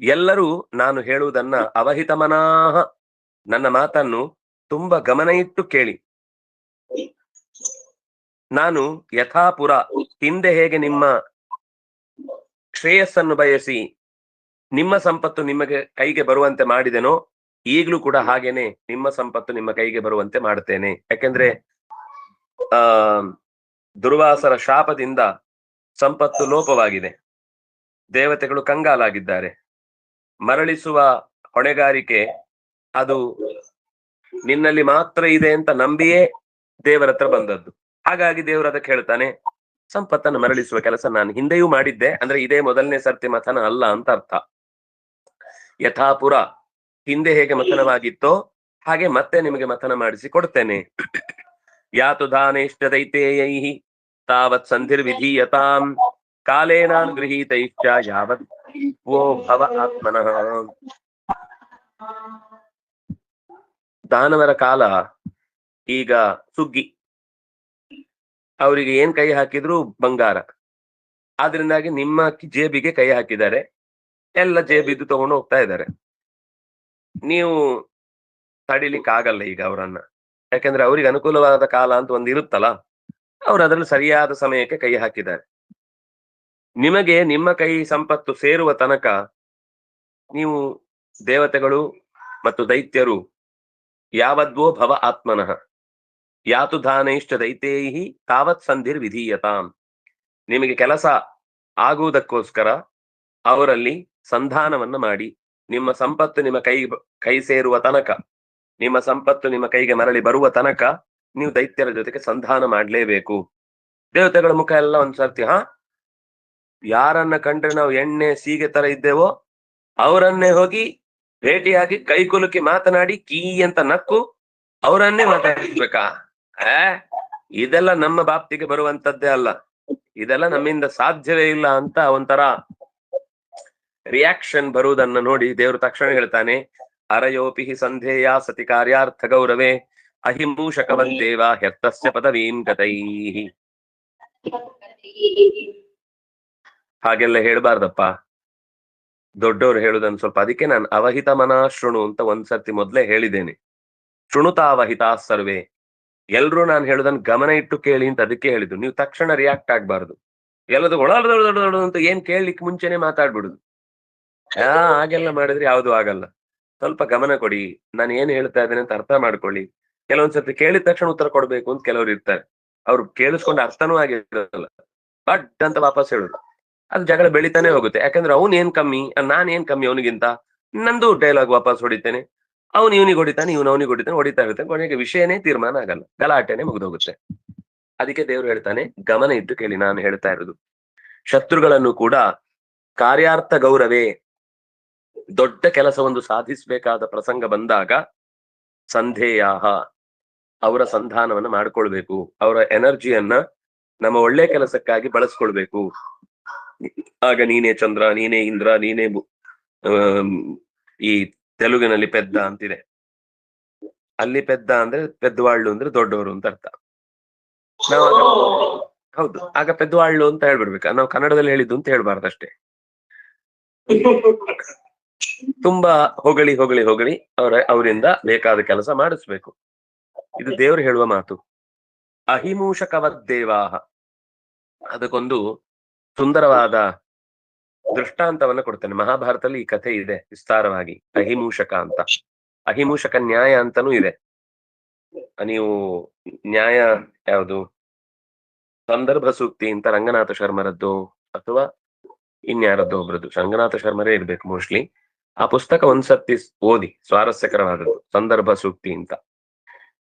ಎಲ್ಲರೂ ನಾನು ಹೇಳುವುದನ್ನ ಅವಹಿತಮನಾಹ, ನನ್ನ ಮಾತನ್ನು ತುಂಬಾ ಗಮನ ಇಟ್ಟು ಕೇಳಿ. ನಾನು ಯಥಾಪುರ, ಹಿಂದೆ ಹೇಗೆ ನಿಮ್ಮ ಶ್ರೇಯಸ್ಸನ್ನು ಬಯಸಿ ನಿಮ್ಮ ಸಂಪತ್ತು ನಿಮಗೆ ಕೈಗೆ ಬರುವಂತೆ ಮಾಡಿದೆನೋ, ಈಗಲೂ ಕೂಡ ಹಾಗೇನೆ ನಿಮ್ಮ ಸಂಪತ್ತು ನಿಮ್ಮ ಕೈಗೆ ಬರುವಂತೆ ಮಾಡ್ತೇನೆ. ಯಾಕೆಂದ್ರೆ ಆ ದುರ್ವಾಸರ ಶಾಪದಿಂದ ಸಂಪತ್ತು ಲೋಪವಾಗಿದೆ, ದೇವತೆಗಳು ಕಂಗಾಲಾಗಿದ್ದಾರೆ. ಮರಳಿಸುವ ಹೊಣೆಗಾರಿಕೆ ಅದು ನಿನ್ನಲ್ಲಿ ಮಾತ್ರ ಇದೆ ಅಂತ ನಂಬಿಯೇ ದೇವರ ಹತ್ರ ಬಂದದ್ದು. ಹಾಗಾಗಿ ದೇವರು ಅದಕ್ಕೆ ಹೇಳ್ತಾನೆ, ಸಂಪತ್ತನ್ನು ಮರಳಿಸುವ ಕೆಲಸ ನಾನು ಹಿಂದೆಯೂ ಮಾಡಿದ್ದೆ, ಅಂದ್ರೆ ಇದೇ ಮೊದಲನೇ ಸರ್ತಿ ಮಥನ ಅಲ್ಲ ಅಂತ ಅರ್ಥ. ಯಥಾಪುರ, ಹಿಂದೆ ಹೇಗೆ ಮಥನವಾಗಿತ್ತೋ ಹಾಗೆ ಮತ್ತೆ ನಿಮಗೆ ಮಥನ ಮಾಡಿಸಿ ಕೊಡ್ತೇನೆ. ಯಾತು ದಾನೇಶ್ಚ ದೈತೇಯೈಃ ತಾವತ್ ಸಂಧಿರ್ವಿಧೀಯತಾಂ ಕಾಲೇನಾನ್ ಗೃಹೀತೈಶ್ಚ ಯಾವತ್ ವೋ ಭವ ಆತ್ಮನಃ. ದಾನವರ ಕಾಲ ಈಗ ಸುಗ್ಗಿ, ಅವರಿಗೆ ಏನ್ ಕೈ ಹಾಕಿದ್ರು ಬಂಗಾರ. ಆದ್ರಿಂದಾಗಿ ನಿಮ್ಮ ಜೇಬಿಗೆ ಕೈ ಹಾಕಿದ್ದಾರೆ, ಎಲ್ಲ ಜೇಬಿದ್ದು ತಗೊಂಡು ಹೋಗ್ತಾ ಇದ್ದಾರೆ. ನೀವು ತಡಿಲಿಕ್ಕೆ ಆಗಲ್ಲ ಈಗ ಅವರನ್ನ, ಯಾಕಂದ್ರೆ ಅವ್ರಿಗೆ ಅನುಕೂಲವಾದ ಕಾಲ ಅಂತ ಒಂದು ಇರುತ್ತಲ್ಲ, ಅವ್ರು ಅದ್ರಲ್ಲಿ ಸರಿಯಾದ ಸಮಯಕ್ಕೆ ಕೈ ಹಾಕಿದ್ದಾರೆ. ನಿಮಗೆ ನಿಮ್ಮ ಕೈ ಸಂಪತ್ತು ಸೇರುವ ತನಕ ನೀವು ದೇವತೆಗಳು ಮತ್ತು ದೈತ್ಯರು ಯಾವದ್ವೋ ಭವ ಆತ್ಮನಃ ಯಾತು ದಾನೈಶ್ಚ ದೈತೇಹಿ ತಾವತ್ ಸಂಧಿರ್ ವಿಧೀಯತಾಂ. ನಿಮಗೆ ಕೆಲಸ ಆಗುವುದಕ್ಕೋಸ್ಕರ ಅವರಲ್ಲಿ ಸಂಧಾನವನ್ನ ಮಾಡಿ, ನಿಮ್ಮ ಸಂಪತ್ತು ನಿಮ್ಮ ಕೈ ಸೇರುವ ತನಕ, ನಿಮ್ಮ ಸಂಪತ್ತು ನಿಮ್ಮ ಕೈಗೆ ಮರಳಿ ಬರುವ ತನಕ ನೀವು ದೈತ್ಯರ ಜೊತೆಗೆ ಸಂಧಾನ ಮಾಡ್ಲೇಬೇಕು. ದೇವತೆಗಳ ಮುಖ ಎಲ್ಲ ಒಂದ್ಸರ್ತಿ ಯಾರನ್ನ ಕಂಡ್ರೆ ನಾವು ಎಣ್ಣೆ ಸೀಗೆ ತರ ಇದ್ದೇವೋ ಅವರನ್ನೇ ಹೋಗಿ ಭೇಟಿಯಾಗಿ ಕೈ ಕುಲುಕಿ ಮಾತನಾಡಿ ಕೀ ಅಂತ ನಕ್ಕು ಅವರನ್ನೇ ಮಾತಾಡಿಸ್ಬೇಕಾ? ಇದೆಲ್ಲ ನಮ್ಮ ಬಾಪ್ತಿಗೆ ಬರುವಂತದ್ದೇ ಅಲ್ಲ, ಇದೆಲ್ಲ ನಮ್ಮಿಂದ ಸಾಧ್ಯವೇ ಇಲ್ಲ ಅಂತ ಒಂಥರ ರಿಯಾಕ್ಷನ್ ಬರುವುದನ್ನ ನೋಡಿ ದೇವರು ತಕ್ಷಣ ಹೇಳ್ತಾನೆ, ಅರಯೋಪಿ ಸಂಧೇಯ ಸತಿ ಕಾರ್ಯಾರ್ಥ ಗೌರವೇ ಅಹಿಂಬೂಷಕವಂತೇವ ಹೆರ್ತಸ್ಯ ಪದವೀಂ ಗತೈಃ. ಹಾಗೆಲ್ಲ ಹೇಳ್ಬಾರ್ದಪ್ಪ, ದೊಡ್ಡವರು ಹೇಳುದನ್ನು ಸ್ವಲ್ಪ. ಅದಕ್ಕೆ ನಾನು ಅವಹಿತ ಮನ ಶೃಣು ಅಂತ ಒಂದ್ಸರ್ತಿ ಮೊದ್ಲೇ ಹೇಳಿದ್ದೇನೆ. ಶೃಣುತಾವಹಿತಾ ಸರ್ವೇ, ಎಲ್ರು ನಾನು ಹೇಳುದನ್ನು ಗಮನ ಇಟ್ಟು ಕೇಳಿ ಅಂತ ಅದಕ್ಕೆ ಹೇಳಿದ್ದು. ನೀವು ತಕ್ಷಣ ರಿಯಾಕ್ಟ್ ಆಗ್ಬಾರ್ದು, ಎಲ್ಲದು ಒಳ ಅಂತ ಏನ್ ಕೇಳಲಿಕ್ಕೆ ಮುಂಚೆನೆ ಮಾತಾಡ್ಬಿಡುದು. ಹಾಗೆಲ್ಲ ಮಾಡಿದ್ರೆ ಯಾವ್ದು ಆಗಲ್ಲ. ಸ್ವಲ್ಪ ಗಮನ ಕೊಡಿ, ನಾನು ಏನ್ ಹೇಳ್ತಾ ಇದ್ದೇನೆ ಅಂತ ಅರ್ಥ ಮಾಡ್ಕೊಳ್ಳಿ. ಕೆಲವೊಂದ್ಸರ್ತಿ ಕೇಳಿದ ತಕ್ಷಣ ಉತ್ತರ ಕೊಡ್ಬೇಕು ಅಂತ ಕೆಲವ್ರು ಇರ್ತಾರೆ, ಅವ್ರು ಕೇಳಿಸ್ಕೊಂಡು ಅರ್ಥನೂ ಆಗಿರಲ್ಲ, ಬಟ್ ಅಂತ ವಾಪಸ್ ಹೇಳುದು. ಅದು ಜಗಳ ಬೆಳಿತಾನೆ ಹೋಗುತ್ತೆ. ಯಾಕಂದ್ರೆ ಅವ್ನ್ ಏನ್ ಕಮ್ಮಿ, ನಾನ್ ಏನ್ ಕಮ್ಮಿ ಅವನಿಗಿಂತ, ನಂದು ಡೈಲಾಗ್ ವಾಪಸ್ ಹೊಡಿತೇನೆ, ಅವ್ನು ಇವನಿಗೆ ಹೊಡಿತಾನೆ, ಇವನು ಅವನಿಗೆ ಹೊಡಿತಾನೆ, ಹೊಡಿತಾ ಇರ್ತಾನೆ. ಕೊನೆಗೆ ವಿಷಯನೇ ತೀರ್ಮಾನ ಆಗಲ್ಲ, ಗಲಾಟೆನೆ ಮುಗಿದೋಗುತ್ತೆ. ಅದಕ್ಕೆ ದೇವ್ರು ಹೇಳ್ತಾನೆ, ಗಮನ ಇಟ್ಟು ಕೇಳಿ ನಾನು ಹೇಳ್ತಾ ಇರೋದು. ಶತ್ರುಗಳನ್ನು ಕೂಡ ಕಾರ್ಯಾರ್ಥ ಗೌರವೇ, ದೊಡ್ಡ ಕೆಲಸವೊಂದು ಸಾಧಿಸಬೇಕಾದ ಪ್ರಸಂಗ ಬಂದಾಗ ಸಂಧೇಯಾಹ, ಅವರ ಸಂಧಾನವನ್ನ ಮಾಡ್ಕೊಳ್ಬೇಕು. ಅವರ ಎನರ್ಜಿಯನ್ನ ನಮ್ಮ ಒಳ್ಳೆ ಕೆಲಸಕ್ಕಾಗಿ ಬಳಸ್ಕೊಳ್ಬೇಕು. ಆಗ ನೀನೇ ಚಂದ್ರ, ನೀನೇ ಇಂದ್ರ, ನೀನೇ ಈ ತೆಲುಗಿನಲ್ಲಿ ಪೆದ್ದ ಅಂತಿದೆ, ಅಲ್ಲಿ ಪೆದ್ದ ಅಂದ್ರೆ ಪೆದ್ದವಾಳ್ಳು ಅಂದ್ರೆ ದೊಡ್ಡವರು ಅಂತ ಅರ್ಥ. ನಾವು ಹೌದು, ಆಗ ಪೆದ್ದವಾಳ್ಳು ಅಂತ ಹೇಳ್ಬಿಡ್ಬೇಕು. ನಾವು ಕನ್ನಡದಲ್ಲಿ ಹೇಳಿದ್ದು ಅಂತ ಹೇಳ್ಬಾರ್ದಷ್ಟೇ. ತುಂಬಾ ಹೊಗಳಿ ಹೊಗಳಿ ಹೊಗಳಿ ಅವರಿಂದ ಬೇಕಾದ ಕೆಲಸ ಮಾಡಿಸ್ಬೇಕು. ಇದು ದೇವರು ಹೇಳುವ ಮಾತು. ಅಹಿಮೂಷಕವದ್ದೇವಾಹ, ಅದಕ್ಕೊಂದು ಸುಂದರವಾದ ದೃಷ್ಟಾಂತವನ್ನ ಕೊಡ್ತೇನೆ. ಮಹಾಭಾರತದಲ್ಲಿ ಈ ಕಥೆ ಇದೆ ವಿಸ್ತಾರವಾಗಿ, ಅಹಿಮೂಷಕ ಅಂತ. ಅಹಿಮೂಷಕ ನ್ಯಾಯ ಅಂತಾನೂ ಇದೆ. ನೀವು ನ್ಯಾಯ ಯಾವುದು ಸಂದರ್ಭ ಸೂಕ್ತಿ ಅಂತ ರಂಗನಾಥ ಶರ್ಮರದ್ದು ಅಥವಾ ಇನ್ಯಾರದ್ದು ಒಬ್ರದ್ದು, ರಂಗನಾಥ ಶರ್ಮರೇ ಇರ್ಬೇಕು ಮೋಸ್ಟ್ಲಿ. ಆ ಪುಸ್ತಕ ಒಂದ್ಸತಿ ಓದಿ, ಸ್ವಾರಸ್ಯಕರವಾದದ್ದು ಸಂದರ್ಭ ಸೂಕ್ತಿ ಅಂತ.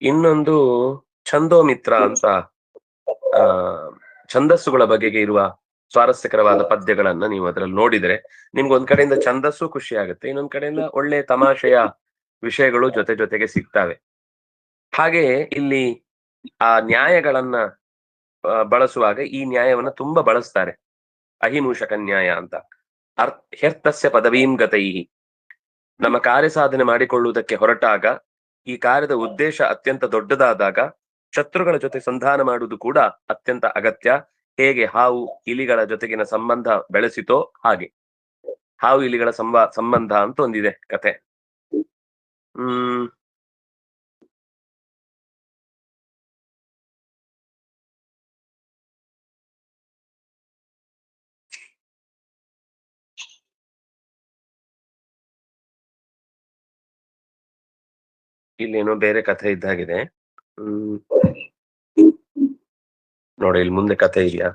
ಇನ್ನೊಂದು ಛಂದೋಮಿತ್ರ ಅಂತ ಛಂದಸ್ಸುಗಳ ಬಗೆಗೆ ಇರುವ ಸ್ವಾರಸ್ಯಕರವಾದ ಪದ್ಯಗಳನ್ನ ನೀವು ಅದ್ರಲ್ಲಿ ನೋಡಿದ್ರೆ ನಿಮ್ಗೆ ಒಂದ್ ಕಡೆಯಿಂದ ಛಂದಸ್ಸು ಖುಷಿ ಆಗುತ್ತೆ, ಇನ್ನೊಂದ್ ಕಡೆಯಿಂದ ಒಳ್ಳೆ ತಮಾಷೆಯ ವಿಷಯಗಳು ಜೊತೆಗೆ ಸಿಗ್ತವೆ. ಹಾಗೆ ಇಲ್ಲಿ ಆ ನ್ಯಾಯಗಳನ್ನ ಬಳಸುವಾಗ ಈ ನ್ಯಾಯವನ್ನ ತುಂಬಾ ಬಳಸ್ತಾರೆ. ಅಹಿಮೂಷಕ ನ್ಯಾಯ ಅಂತ. ಹ್ಯರ್ಥಸ್ಯ ಪದವೀಂ ಗತೈಹಿ, ನಮ್ಮ ಕಾರ್ಯ ಸಾಧನೆ ಮಾಡಿಕೊಳ್ಳುವುದಕ್ಕೆ ಹೊರಟಾಗ ಈ ಕಾರ್ಯದ ಉದ್ದೇಶ ಅತ್ಯಂತ ದೊಡ್ಡದಾದಾಗ ಶತ್ರುಗಳ ಜೊತೆ ಸಂಧಾನ ಮಾಡುವುದು ಕೂಡ ಅತ್ಯಂತ ಅಗತ್ಯ. ಹೇಗೆ ಹಾವು ಇಲಿಗಳ ಜೊತೆಗಿನ ಸಂಬಂಧ ಬೆಳೆಸಿತೋ ಹಾಗೆ ಹಾವು ಇಲಿಗಳ ಸಂಬಂಧ ಅಂತ ಒಂದಿದೆ ಕತೆ. ಇಲ್ಲೇನೋ ಬೇರೆ ಕಥೆ ಇದ್ದಾಗಿದೆ. ನೋಡಿ ಇಲ್ಲಿ ಮುಂದೆ ಕಥೆ ಇದೆಯಾ?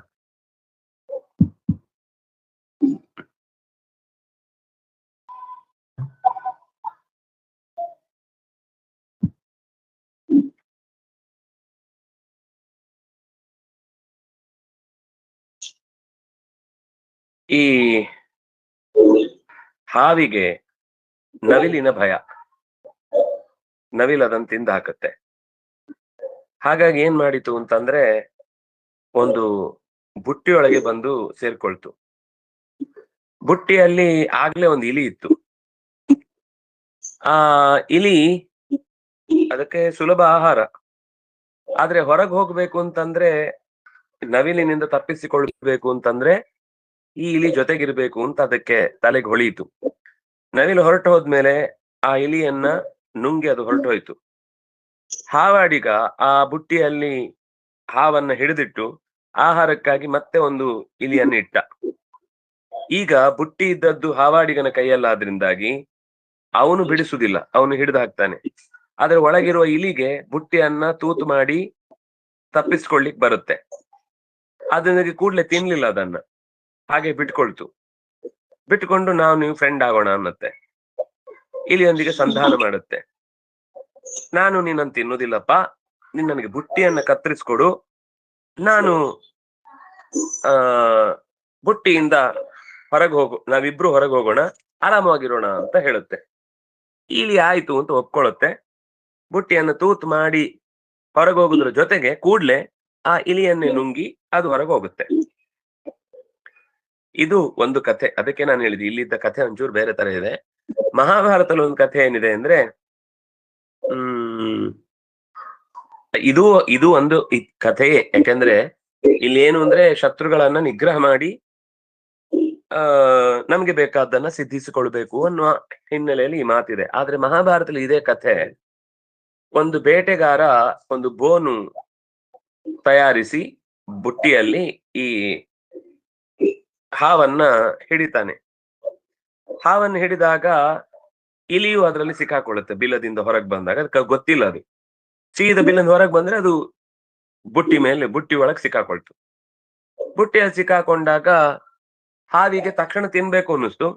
ಈ ಹಾವಿಗೆ ನವಿಲಿನ ಭಯ, ನವಿಲ್ ಅದನ್ನ ತಿಂದು ಹಾಕತ್ತೆ. ಹಾಗಾಗಿ ಏನ್ ಮಾಡಿತು ಅಂತಂದ್ರೆ ಒಂದು ಬುಟ್ಟಿಯೊಳಗೆ ಬಂದು ಸೇರ್ಕೊಳ್ತು. ಬುಟ್ಟಿಯಲ್ಲಿ ಆಗ್ಲೇ ಒಂದು ಇಲಿ ಇತ್ತು. ಆ ಇಲಿ ಅದಕ್ಕೆ ಸುಲಭ ಆಹಾರ. ಆದ್ರೆ ಹೊರಗೆ ಹೋಗ್ಬೇಕು ಅಂತಂದ್ರೆ, ನವಿಲಿನಿಂದ ತಪ್ಪಿಸಿಕೊಳ್ಬೇಕು ಅಂತಂದ್ರೆ ಈ ಇಲಿ ಜೊತೆಗಿರ್ಬೇಕು ಅಂತ ಅದಕ್ಕೆ ತಲೆಗೆ ಹೊಳೀತು. ನವಿಲು ಹೊರಟು ಹೋದ್ಮೇಲೆ ಆ ಇಲಿಯನ್ನ ನುಂಗಿ ಅದು ಹೊರಟೋಯ್ತು. ಹಾವಾಡಿಗ ಆ ಬುಟ್ಟಿಯಲ್ಲಿ ಹಾವನ್ನ ಹಿಡಿದಿಟ್ಟು ಆಹಾರಕ್ಕಾಗಿ ಮತ್ತೆ ಒಂದು ಇಲಿಯನ್ನು ಇಟ್ಟ. ಈಗ ಬುಟ್ಟಿ ಇದ್ದದ್ದು ಹಾವಾಡಿಗನ ಕೈಯಲ್ಲಾದ್ರಿಂದಾಗಿ ಅವನು ಬಿಡಿಸುದಿಲ್ಲ, ಅವನು ಹಿಡಿದು ಹಾಕ್ತಾನೆ. ಆದ್ರೆ ಒಳಗಿರುವ ಇಲಿಗೆ ಬುಟ್ಟಿಯನ್ನ ತೂತು ಮಾಡಿ ತಪ್ಪಿಸ್ಕೊಳ್ಲಿಕ್ ಬರುತ್ತೆ. ಅದನ್ನ ಕೂಡ್ಲೆ ತಿನ್ಲಿಲ್ಲ, ಅದನ್ನ ಹಾಗೆ ಬಿಟ್ಕೊಳ್ತು. ಬಿಟ್ಕೊಂಡು ನೀವು ಫ್ರೆಂಡ್ ಆಗೋಣ ಅನ್ನತ್ತೆ. ಇಲಿಯೊಂದಿಗೆ ಸಂಧಾನ ಮಾಡುತ್ತೆ. ನಾನು ನಿನ್ನನ್ನು ತಿನ್ನುವುದಿಲ್ಲಪ್ಪ, ನೀನ್ ನನಗೆ ಬುಟ್ಟಿಯನ್ನ ಕತ್ತರಿಸ್ಕೊಡು, ನಾನು ಬುಟ್ಟಿಯಿಂದ ನಾವಿಬ್ರು ಹೊರಗೆ ಹೋಗೋಣ, ಆರಾಮವಾಗಿರೋಣ ಅಂತ ಹೇಳುತ್ತೆ. ಇಲಿ ಆಯ್ತು ಅಂತ ಒಪ್ಕೊಳ್ಳುತ್ತೆ. ಬುಟ್ಟಿಯನ್ನು ತೂತು ಮಾಡಿ ಹೊರಗೆ ಹೋಗುದ್ರ ಜೊತೆಗೆ ಕೂಡ್ಲೆ ಆ ಇಲಿಯನ್ನೇ ನುಂಗಿ ಅದು ಹೊರಗೆ ಹೋಗುತ್ತೆ. ಇದು ಒಂದು ಕಥೆ. ಅದಕ್ಕೆ ನಾನು ಹೇಳಿದೆ ಇಲ್ಲಿದ್ದ ಕಥೆ ಒಂಚೂರು ಬೇರೆ ತರ ಇದೆ. ಮಹಾಭಾರತದಲ್ಲಿ ಒಂದು ಕಥೆ ಏನಿದೆ ಅಂದ್ರೆ, ಇದು ಒಂದು ಕಥೆಯೇ. ಯಾಕಂದ್ರೆ ಇಲ್ಲಿ ಏನು ಅಂದ್ರೆ ಶತ್ರುಗಳನ್ನ ನಿಗ್ರಹ ಮಾಡಿ ನಮ್ಗೆ ಬೇಕಾದ್ದನ್ನ ಸಿದ್ಧಿಸಿಕೊಳ್ಬೇಕು ಅನ್ನುವ ಹಿನ್ನೆಲೆಯಲ್ಲಿ ಈ ಮಾತಿದೆ. ಆದ್ರೆ ಮಹಾಭಾರತದಲ್ಲಿ ಇದೇ ಕಥೆ, ಒಂದು ಬೇಟೆಗಾರ ಒಂದು ಬೋನು ತಯಾರಿಸಿ ಬುಟ್ಟಿಯಲ್ಲಿ ಈ ಹಾವನ್ನ ಹಿಡಿತಾನೆ. ಹಾವನ್ನು ಹಿಡಿದಾಗ ಇಲಿಯು ಅದರಲ್ಲಿ ಸಿಕ್ಕಾಕೊಳ್ಳುತ್ತೆ. ಬಿಲದಿಂದ ಹೊರಗೆ ಬಂದಾಗ ಅದಕ್ಕೆ ಗೊತ್ತಿಲ್ಲ, ಅದು ಸೀದ ಬಿಲ್ಲಿಂದ ಹೊರಗೆ ಬಂದ್ರೆ ಅದು ಬುಟ್ಟಿ ಒಳಗೆ ಸಿಕ್ಕಾಕೊಳ್ತು. ಬುಟ್ಟಿಯಲ್ಲಿ ಸಿಕ್ಕಾಕೊಂಡಾಗ ಹಾವಿಗೆ ತಕ್ಷಣ ತಿನ್ಬೇಕು ಅನ್ನಿಸ್ತು.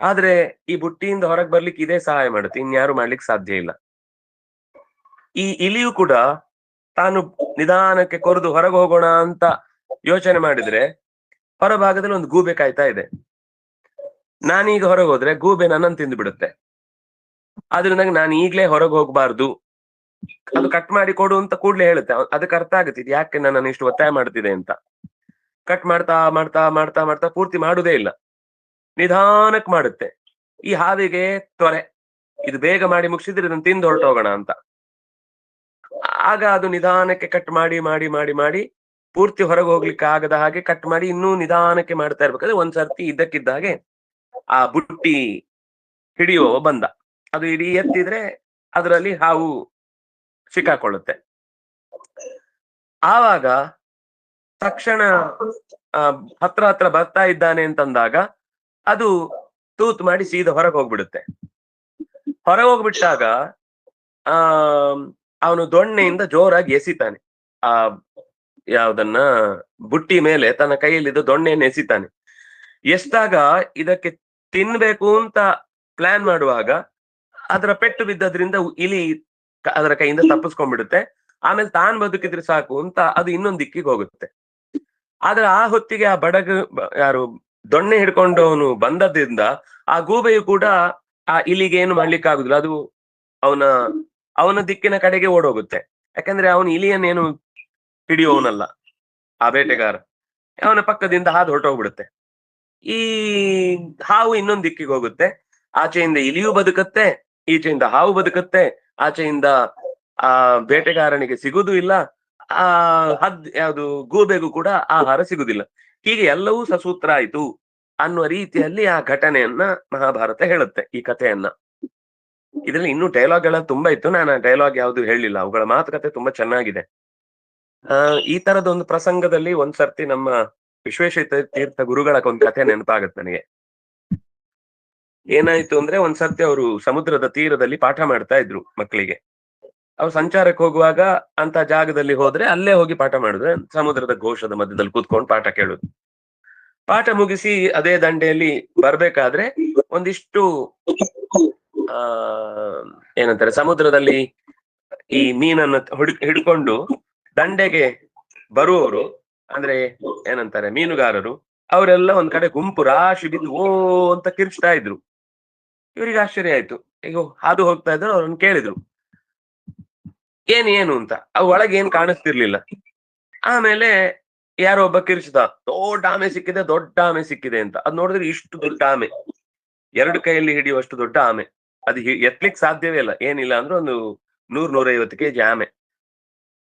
ಆದ್ರೆ ಈ ಬುಟ್ಟಿಯಿಂದ ಹೊರಗೆ ಬರ್ಲಿಕ್ಕೆ ಇದೇ ಸಹಾಯ ಮಾಡುತ್ತೆ, ಇನ್ಯಾರು ಮಾಡ್ಲಿಕ್ಕೆ ಸಾಧ್ಯ ಇಲ್ಲ. ಈ ಇಲಿಯು ಕೂಡ ತಾನು ನಿಧಾನಕ್ಕೆ ಕೊರೆದು ಹೊರಗೆ ಹೋಗೋಣ ಅಂತ ಯೋಚನೆ ಮಾಡಿದ್ರೆ ಹೊರಭಾಗದಲ್ಲಿ ಒಂದು ಗೂಬೆ ಕಾಯ್ತಾ ಇದೆ. ನಾನೀಗ ಹೊರಗೆ ಹೋದ್ರೆ ಗೂಬೆ ನನ್ನನ್ನು ತಿಂದು ಬಿಡುತ್ತೆ. ಆದ್ರಿಂದ ನಾನು ಈಗ್ಲೇ ಹೊರಗೆ ಹೋಗ್ಬಾರ್ದು, ಅದು ಕಟ್ ಮಾಡಿ ಕೊಡು ಅಂತ ಕೂಡ್ಲೆ ಹೇಳುತ್ತೆ. ಅದಕ್ಕೆ ಅರ್ಥ ಆಗುತ್ತೆ ಇದು ಯಾಕೆ ನನ್ನನ್ನು ಇಷ್ಟು ಒತ್ತಾಯ ಮಾಡ್ತಿದೆ ಅಂತ. ಕಟ್ ಮಾಡ್ತಾ ಮಾಡ್ತಾ ಮಾಡ್ತಾ ಮಾಡ್ತಾ ಪೂರ್ತಿ ಮಾಡುದೇ ಇಲ್ಲ, ನಿಧಾನಕ್ಕೆ ಮಾಡುತ್ತೆ. ಈ ಹಾವಿಗೆ ತ್ವರೆ, ಇದು ಬೇಗ ಮಾಡಿ ಮುಗಿಸಿದ್ರೆ ಇದನ್ನು ತಿಂದು ಹೊರಟೋಗೋಣ ಅಂತ. ಆಗ ಅದು ನಿಧಾನಕ್ಕೆ ಕಟ್ ಮಾಡಿ ಮಾಡಿ ಮಾಡಿ ಮಾಡಿ ಪೂರ್ತಿ ಹೊರಗೆ ಹೋಗ್ಲಿಕ್ಕೆ ಆಗದ ಹಾಗೆ ಕಟ್ ಮಾಡಿ ಇನ್ನೂ ನಿಧಾನಕ್ಕೆ ಮಾಡ್ತಾ ಇರ್ಬೇಕಾದ್ರೆ ಒಂದ್ಸರ್ತಿ ಇದ್ದಕ್ಕಿದ್ದ ಹಾಗೆ ಆ ಬುಟ್ಟಿ ಹಿಡಿಯುವ ಬಂದ. ಅದು ಇಡೀ ಎತ್ತಿದ್ರೆ ಅದರಲ್ಲಿ ಹಾವು ಸಿಕ್ಕಾಕೊಳ್ಳುತ್ತೆ. ಆವಾಗ ತಕ್ಷಣ ಹತ್ರ ಬರ್ತಾ ಇದ್ದಾನೆ ಅಂತಂದಾಗ ಅದು ತೂತು ಮಾಡಿ ಸೀದಾ ಹೊರಗೆ ಹೋಗ್ಬಿಡುತ್ತೆ. ಹೊರ ಹೋಗ್ಬಿಟ್ಟಾಗ ಆ ಅವನು ದೊಣ್ಣೆಯಿಂದ ಜೋರಾಗಿ ಎಸಿತಾನೆ. ಆ ಯಾವ್ದನ್ನ ಬುಟ್ಟಿ ಮೇಲೆ ತನ್ನ ಕೈಯಲ್ಲಿದ್ದ ದೊಣ್ಣೆಯನ್ನು ಎಸಿತಾನೆ. ಎಸ್ದಾಗ ಇದಕ್ಕೆ ತಿನ್ಬೇಕು ಅಂತ ಪ್ಲಾನ್ ಮಾಡುವಾಗ ಅದರ ಪೆಟ್ಟು ಬಿದ್ದದ್ರಿಂದ ಇಲಿ ಅದರ ಕೈಯಿಂದ ತಪ್ಪಿಸ್ಕೊಂಡ್ಬಿಡುತ್ತೆ. ಆಮೇಲೆ ತಾನ್ ಬದುಕಿದ್ರೆ ಸಾಕು ಅಂತ ಅದು ಇನ್ನೊಂದ್ ದಿಕ್ಕಿಗೆ ಹೋಗುತ್ತೆ. ಆದ್ರೆ ಆ ಹೊತ್ತಿಗೆ ಆ ಯಾರು ದೊಣ್ಣೆ ಹಿಡ್ಕೊಂಡು ಅವನು ಬಂದದ್ರಿಂದ ಆ ಗೂಬೆಯು ಕೂಡ ಆ ಇಲಿಗೆ ಏನು ಮಾಡ್ಲಿಕ್ಕೆ ಆಗುದಿಲ್ಲ. ಅದು ಅವನ ಅವನ ದಿಕ್ಕಿನ ಕಡೆಗೆ ಓಡೋಗುತ್ತೆ. ಯಾಕಂದ್ರೆ ಅವನು ಇಲಿಯನ್ನೇನು ಹಿಡಿಯುವವನಲ್ಲ, ಆ ಬೇಟೆಗಾರ. ಅವನ ಪಕ್ಕದಿಂದ ಹಾದು ಹೊರಟೋಗ್ಬಿಡುತ್ತೆ. ಈ ಹಾವು ಇನ್ನೊಂದ್ ದಿಕ್ಕಿಗೆ ಹೋಗುತ್ತೆ. ಆಚೆಯಿಂದ ಇಲಿಯೂ ಬದುಕತ್ತೆ, ಈಚೆಯಿಂದ ಹಾವು ಬದುಕತ್ತೆ, ಆಚೆಯಿಂದ ಆ ಬೇಟೆಗಾರನಿಗೆ ಸಿಗುದೂ ಇಲ್ಲ, ಆ ಯಾವುದು ಗೂಬೆಗೂ ಕೂಡ ಆಹಾರ ಸಿಗುದಿಲ್ಲ. ಹೀಗೆ ಎಲ್ಲವೂ ಸಸೂತ್ರ ಆಯ್ತು ಅನ್ನುವ ರೀತಿಯಲ್ಲಿ ಆ ಘಟನೆಯನ್ನ ಮಹಾಭಾರತ ಹೇಳುತ್ತೆ, ಈ ಕಥೆಯನ್ನ. ಇದ್ರಲ್ಲಿ ಇನ್ನೂ ಡೈಲಾಗ್ ಎಲ್ಲ ತುಂಬಾ ಇತ್ತು, ನಾನು ಆ ಡೈಲಾಗ್ ಯಾವ್ದು ಹೇಳಿಲ್ಲ. ಅವುಗಳ ಮಾತುಕತೆ ತುಂಬಾ ಚೆನ್ನಾಗಿದೆ. ಈ ತರದೊಂದು ಪ್ರಸಂಗದಲ್ಲಿ ಒಂದ್ಸರ್ತಿ ನಮ್ಮ ವಿಶ್ವೇಶ್ವರ ತೀರ್ಥ ಗುರುಗಳ ಒಂದು ಕಥೆ ನೆನಪಾಗತ್ತೆ ನನಗೆ. ಏನಾಯ್ತು ಅಂದ್ರೆ ಒಂದ್ಸರ್ತಿ ಅವರು ಸಮುದ್ರದ ತೀರದಲ್ಲಿ ಪಾಠ ಮಾಡ್ತಾ ಇದ್ರು ಮಕ್ಕಳಿಗೆ. ಅವ್ರು ಸಂಚಾರಕ್ಕೆ ಹೋಗುವಾಗ ಅಂತ ಜಾಗದಲ್ಲಿ ಹೋದ್ರೆ ಅಲ್ಲೇ ಹೋಗಿ ಪಾಠ ಮಾಡುದು, ಸಮುದ್ರದ ಘೋಷದ ಮಧ್ಯದಲ್ಲಿ ಕೂತ್ಕೊಂಡು ಪಾಠ ಕೇಳುದು. ಪಾಠ ಮುಗಿಸಿ ಅದೇ ದಂಡೆಯಲ್ಲಿ ಬರ್ಬೇಕಾದ್ರೆ ಒಂದಿಷ್ಟು ಏನಂತಾರೆ, ಸಮುದ್ರದಲ್ಲಿ ಈ ಮೀನನ್ನು ಹಿಡ್ಕೊಂಡು ದಂಡೆಗೆ ಬರುವವರು, ಅಂದ್ರೆ ಏನಂತಾರೆ ಮೀನುಗಾರರು, ಅವರೆಲ್ಲ ಒಂದ್ ಕಡೆ ಗುಂಪು ರಾಶಿ ಬಿದ್ದು ಓ ಅಂತ ಕಿರ್ಚ್ತಾ ಇದ್ರು. ಇವ್ರಿಗೆ ಆಶ್ಚರ್ಯ ಆಯ್ತು. ಈಗ ಹಾದು ಹೋಗ್ತಾ ಇದ್ರು, ಅವ್ರನ್ನ ಕೇಳಿದ್ರು ಏನು ಅಂತ. ಅವ್ ಒಳಗೆ ಏನ್ ಕಾಣಿಸ್ತಿರ್ಲಿಲ್ಲ. ಆಮೇಲೆ ಯಾರೋ ಒಬ್ಬ ಕಿರ್ಚ್ದ, ದೊಡ್ಡ ಆಮೆ ಸಿಕ್ಕಿದೆ, ದೊಡ್ಡ ಆಮೆ ಸಿಕ್ಕಿದೆ ಅಂತ. ಅದ್ ನೋಡಿದ್ರೆ ಇಷ್ಟು ದೊಡ್ಡ ಆಮೆ, 2 ಕೈಯಲ್ಲಿ ಹಿಡಿಯುವಷ್ಟು ದೊಡ್ಡ ಆಮೆ. ಅದು ಎತ್ಲಿಕ್ ಸಾಧ್ಯವೇ ಇಲ್ಲ, ಏನಿಲ್ಲ ಅಂದ್ರೆ ಒಂದು 100-150 kg ಆಮೆ.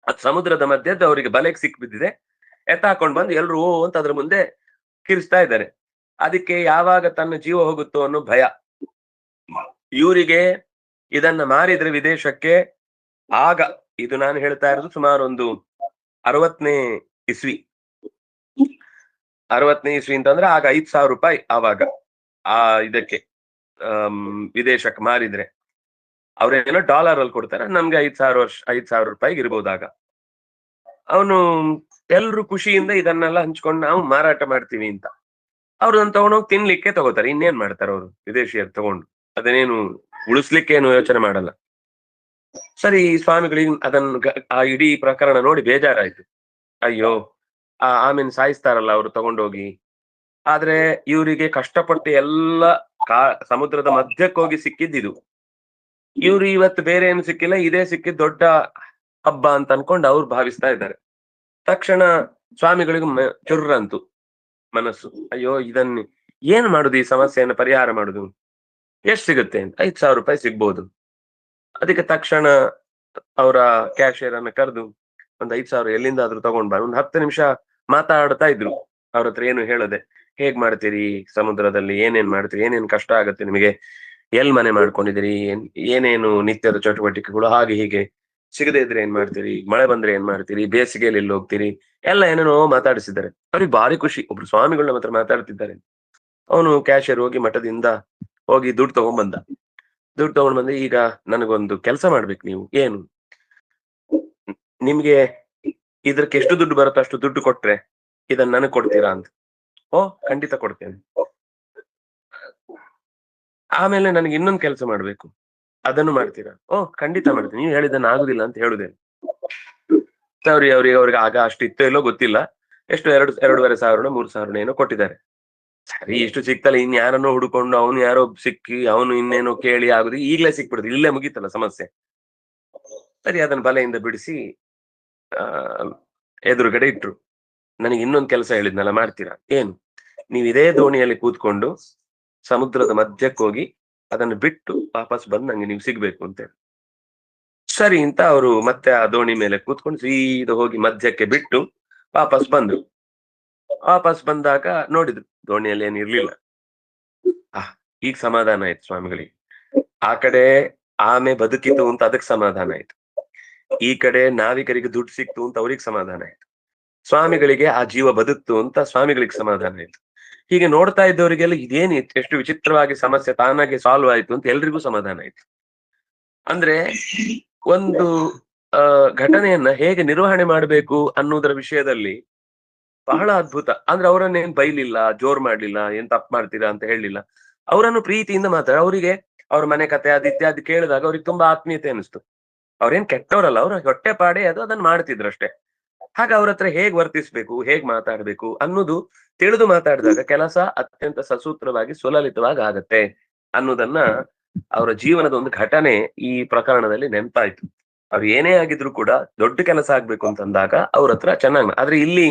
ಅದ್ ಸಮುದ್ರದ ಮಧ್ಯದ ಅವರಿಗೆ ಬಲೆಗೆ ಸಿಕ್ಬಿದ್ದಿದೆ. ಎತ್ತಾಕೊಂಡ್ ಬಂದು ಎಲ್ರು ಓ ಅಂತ ಅದ್ರ ಮುಂದೆ ಕಿರ್ಚ್ತಾ ಇದ್ದಾರೆ. ಅದಕ್ಕೆ ಯಾವಾಗ ತನ್ನ ಜೀವ ಹೋಗುತ್ತೋ ಅನ್ನೋ ಭಯ. ಇವರಿಗೆ ಇದನ್ನ ಮಾರಿದ್ರೆ ವಿದೇಶಕ್ಕೆ, ಆಗ ಇದು ನಾನು ಹೇಳ್ತಾ ಇರೋದು ಸುಮಾರು ಒಂದು 60ನೇ ಇಸ್ವಿ. 60ನೇ ಇಸ್ವಿ ಅಂತಂದ್ರೆ ಆಗ 5,000 ರೂಪಾಯಿ ಆವಾಗ ಆ ಇದಕ್ಕೆ ವಿದೇಶಕ್ಕೆ ಮಾರಿದ್ರೆ. ಅವ್ರೇನೋ ಡಾಲರ್ ಅಲ್ಲಿ ಕೊಡ್ತಾರೆ, ನಮ್ಗೆ 5,000 ರೂಪಾಯಿಗೆ ಇರ್ಬೋದಾಗ. ಅವನು ಎಲ್ರು ಖುಷಿಯಿಂದ ಇದನ್ನೆಲ್ಲ ಹಂಚ್ಕೊಂಡು ನಾವು ಮಾರಾಟ ಮಾಡ್ತೀವಿ ಅಂತ. ಅವ್ರನ್ನ ತಗೊಂಡೋಗಿ ತಿನ್ಲಿಕ್ಕೆ ತಗೋತಾರೆ. ಇನ್ನೇನ್ ಮಾಡ್ತಾರೆ ಅವರು ವಿದೇಶಿಯರು ತಗೊಂಡು, ಅದನ್ನೇನು ಉಳಿಸ್ಲಿಕ್ಕೆ ಏನು ಯೋಚನೆ ಮಾಡಲ್ಲ. ಸರಿ, ಸ್ವಾಮಿಗಳಿಗೆ ಅದನ್ನ ಆ ಇಡೀ ಪ್ರಕರಣ ನೋಡಿ ಬೇಜಾರಾಯ್ತು. ಅಯ್ಯೋ, ಆ ಆಮೇಲೆ ಸಾಯಿಸ್ತಾರಲ್ಲ ಅವರು ತಗೊಂಡೋಗಿ. ಆದ್ರೆ ಇವರಿಗೆ ಕಷ್ಟಪಟ್ಟು ಎಲ್ಲ ಸಮುದ್ರದ ಮಧ್ಯಕ್ಕೆ ಹೋಗಿ ಸಿಕ್ಕಿದ್ದಿದು. ಇವ್ರು ಇವತ್ತು ಬೇರೆ ಏನು ಸಿಕ್ಕಿಲ್ಲ, ಇದೇ ಸಿಕ್ಕಿದ್ ದೊಡ್ಡ ಹಬ್ಬ ಅಂತ ಅನ್ಕೊಂಡು ಅವ್ರು ಭಾವಿಸ್ತಾ ಇದ್ದಾರೆ. ತಕ್ಷಣ ಸ್ವಾಮಿಗಳಿಗೂ ಚುರ್ರಂತು ಮನಸ್ಸು. ಅಯ್ಯೋ, ಇದನ್ನ ಏನ್ ಮಾಡುದು, ಈ ಸಮಸ್ಯೆಯನ್ನು ಪರಿಹಾರ ಮಾಡುದು, ಎಷ್ಟ್ ಸಿಗುತ್ತೆ ಅಂತ. 5,000 ರೂಪಾಯಿ ಸಿಗ್ಬೋದು. ಅದಕ್ಕೆ ತಕ್ಷಣ ಅವರ ಕ್ಯಾಶಿಯರ್ ಅನ್ನ ಕರೆದು ಒಂದ್ 5,000 ಎಲ್ಲಿಂದಾದ್ರೂ ತಗೊಂಡ್ ಬಾ. ಒಂದ್ 10 ನಿಮಿಷ ಮಾತಾಡ್ತಾ ಇದ್ರು ಅವ್ರ ಹತ್ರ, ಏನು ಹೇಳದೆ. ಹೇಗ್ ಮಾಡ್ತೀರಿ ಸಮುದ್ರದಲ್ಲಿ, ಏನೇನ್ ಮಾಡ್ತೀರಿ, ಏನೇನ್ ಕಷ್ಟ ಆಗುತ್ತೆ ನಿಮಗೆ, ಎಲ್ ಮನೆ ಮಾಡ್ಕೊಂಡಿದ್ದೀರಿ, ಏನೇನು ನಿತ್ಯದ ಚಟುವಟಿಕೆಗಳು, ಹಾಗೆ ಹೀಗೆ, ಸಿಗದೆ ಇದ್ರೆ ಏನ್ ಮಾಡ್ತೀರಿ, ಮಳೆ ಬಂದ್ರೆ ಏನ್ ಮಾಡ್ತೀರಿ, ಬೇಸಿಗೆಯಲ್ಲಿ ಎಲ್ಲಿ ಹೋಗ್ತೀರಿ, ಎಲ್ಲ ಏನೇನೋ ಮಾತಾಡಿಸಿದ್ದಾರೆ. ಅವ್ರಿಗೆ ಭಾರಿ ಖುಷಿ, ಒಬ್ರು ಸ್ವಾಮಿಗಳು ನಮ್ಮ ಹತ್ರ ಮಾತಾಡ್ತಿದ್ದಾರೆ. ಅವನು ಕ್ಯಾಶಿಯರ್ ಹೋಗಿ ಮಠದಿಂದ ಹೋಗಿ ದುಡ್ಡು ತಗೊಂಡ್ಬಂದ. ದುಡ್ಡು ತಗೊಂಡ್ ಬಂದು, ಈಗ ನನಗೊಂದು ಕೆಲಸ ಮಾಡ್ಬೇಕು ನೀವು. ಏನು, ನಿಮ್ಗೆ ಇದಕ್ಕೆ ಎಷ್ಟು ದುಡ್ಡು ಬರುತ್ತೋ ಅಷ್ಟು ದುಡ್ಡು ಕೊಟ್ರೆ ಇದನ್ನ ನನಗ್ ಕೊಡ್ತೀರಾ ಅಂತ. ಓ, ಖಂಡಿತ ಕೊಡ್ತೇನೆ. ಆಮೇಲೆ ನನಗೆ ಇನ್ನೊಂದು ಕೆಲಸ ಮಾಡ್ಬೇಕು, ಅದನ್ನು ಮಾಡ್ತೀರಾ? ಓ, ಖಂಡಿತ ಮಾಡ್ತೀನಿ. ನೀವು ಹೇಳಿದ್ದನ್ನ ಆಗುದಿಲ್ಲ ಅಂತ ಹೇಳುದೇನು? ಅವ್ರಿಗೆ ಆಗ ಅಷ್ಟು ಇತ್ತೋ ಇಲ್ಲೋ ಗೊತ್ತಿಲ್ಲ, ಎಷ್ಟು 2,500 3,000 ಏನೋ ಕೊಟ್ಟಿದ್ದಾರೆ. ಸರಿ, ಇಷ್ಟು ಸಿಕ್ತಲ್ಲ, ಇನ್ ಯಾರನ್ನೋ ಹುಡುಕೊಂಡು ಅವನು ಯಾರೋ ಸಿಕ್ಕಿ ಅವನು ಇನ್ನೇನೋ ಕೇಳಿ ಆಗುದು, ಈಗ್ಲೇ ಸಿಕ್ಬಿಡುದು, ಇಲ್ಲೇ ಮುಗೀತಲ್ಲ ಸಮಸ್ಯೆ. ಸರಿ, ಅದನ್ನ ಬಲೆಯಿಂದ ಬಿಡಿಸಿ ಎದುರುಗಡೆ ಇಟ್ರು. ನನಗೆ ಇನ್ನೊಂದು ಕೆಲಸ ಹೇಳಿದ್ನಲ್ಲ, ಮಾಡ್ತೀರಾ? ಏನು? ನೀವು ಇದೇ ದೋಣಿಯಲ್ಲಿ ಕೂತ್ಕೊಂಡು ಸಮುದ್ರದ ಮಧ್ಯಕ್ಕೆ ಹೋಗಿ ಅದನ್ನು ಬಿಟ್ಟು ವಾಪಸ್ ಬಂದು ನಂಗೆ ನೀವು ಸಿಗ್ಬೇಕು ಅಂತ ಹೇಳಿ. ಸರಿ ಅಂತ ಅವರು ಮತ್ತೆ ಆ ದೋಣಿ ಮೇಲೆ ಕೂತ್ಕೊಂಡು ಸೀದಾ ಹೋಗಿ ಮಧ್ಯಕ್ಕೆ ಬಿಟ್ಟು ವಾಪಸ್ ಬಂದ್ರು. ವಾಪಸ್ ಬಂದಾಗ ನೋಡಿದ್ರು ದೋಣಿಯಲ್ಲಿ ಏನು ಇರ್ಲಿಲ್ಲ. ಈಗ ಸಮಾಧಾನ ಆಯ್ತು ಸ್ವಾಮಿಗಳಿಗೆ. ಆ ಕಡೆ ಆಮೆ ಬದುಕಿತು ಅಂತ ಅದಕ್ಕೆ ಸಮಾಧಾನ ಆಯ್ತು, ಈ ಕಡೆ ನಾವಿಕರಿಗೆ ದುಡ್ಡು ಸಿಕ್ತು ಅಂತ ಅವ್ರಿಗೆ ಸಮಾಧಾನ ಆಯ್ತು, ಸ್ವಾಮಿಗಳಿಗೆ ಆ ಜೀವ ಬದುಕ್ತು ಅಂತ ಸ್ವಾಮಿಗಳಿಗೆ ಸಮಾಧಾನ ಆಯ್ತು. ಹೀಗೆ ನೋಡ್ತಾ ಇದ್ದವರಿಗೆಲ್ಲ ಇದೇನು ಎಷ್ಟು ವಿಚಿತ್ರವಾಗಿ ಸಮಸ್ಯೆ ತಾನಾಗೆ ಸಾಲ್ವ್ ಆಯ್ತು ಅಂತ ಎಲ್ರಿಗೂ ಸಮಾಧಾನ ಆಯ್ತು. ಅಂದ್ರೆ ಒಂದು ಘಟನೆಯನ್ನ ಹೇಗೆ ನಿರ್ವಹಣೆ ಮಾಡಬೇಕು ಅನ್ನೋದರ ವಿಷಯದಲ್ಲಿ ಬಹಳ ಅದ್ಭುತ. ಅಂದ್ರೆ ಅವರನ್ನೇನ್ ಬೈಲಿಲ್ಲ, ಜೋರ್ ಮಾಡ್ಲಿಲ್ಲ, ಏನ್ ತಪ್ಪು ಮಾಡ್ತೀರಾ ಅಂತ ಹೇಳಿಲ್ಲ. ಅವರನ್ನು ಪ್ರೀತಿಯಿಂದ ಮಾತಾಡ, ಅವರಿಗೆ ಅವ್ರ ಮನೆ ಕತೆ ಅದು ಇತ್ಯಾದಿ ಕೇಳಿದಾಗ ಅವ್ರಿಗೆ ತುಂಬಾ ಆತ್ಮೀಯತೆ ಅನಿಸ್ತು. ಅವ್ರೇನ್ ಕೆಟ್ಟವರಲ್ಲ, ಅವ್ರ ಹೊಟ್ಟೆ ಪಾಡೆ ಅದು ಅದನ್ನ ಮಾಡ್ತಿದ್ರು ಅಷ್ಟೇ. ಹಾಗೆ ಅವ್ರ ಹತ್ರ ಹೇಗ್ ವರ್ತಿಸ್ಬೇಕು, ಹೇಗ್ ಮಾತಾಡ್ಬೇಕು ಅನ್ನೋದು ತಿಳಿದು ಮಾತಾಡಿದಾಗ ಕೆಲಸ ಅತ್ಯಂತ ಸಸೂತ್ರವಾಗಿ ಸುಲಲಿತವಾಗಿ ಆಗತ್ತೆ ಅನ್ನೋದನ್ನ ಅವರ ಜೀವನದ ಒಂದು ಘಟನೆ ಈ ಪ್ರಕರಣದಲ್ಲಿ ನೆನಪಾಯ್ತು. ಅವ್ರು ಏನೇ ಆಗಿದ್ರು ಕೂಡ ದೊಡ್ಡ ಕೆಲಸ ಆಗ್ಬೇಕು ಅಂತಂದಾಗ ಅವ್ರ ಹತ್ರ ಚೆನ್ನಾಗಿ. ಆದ್ರೆ ಇಲ್ಲಿ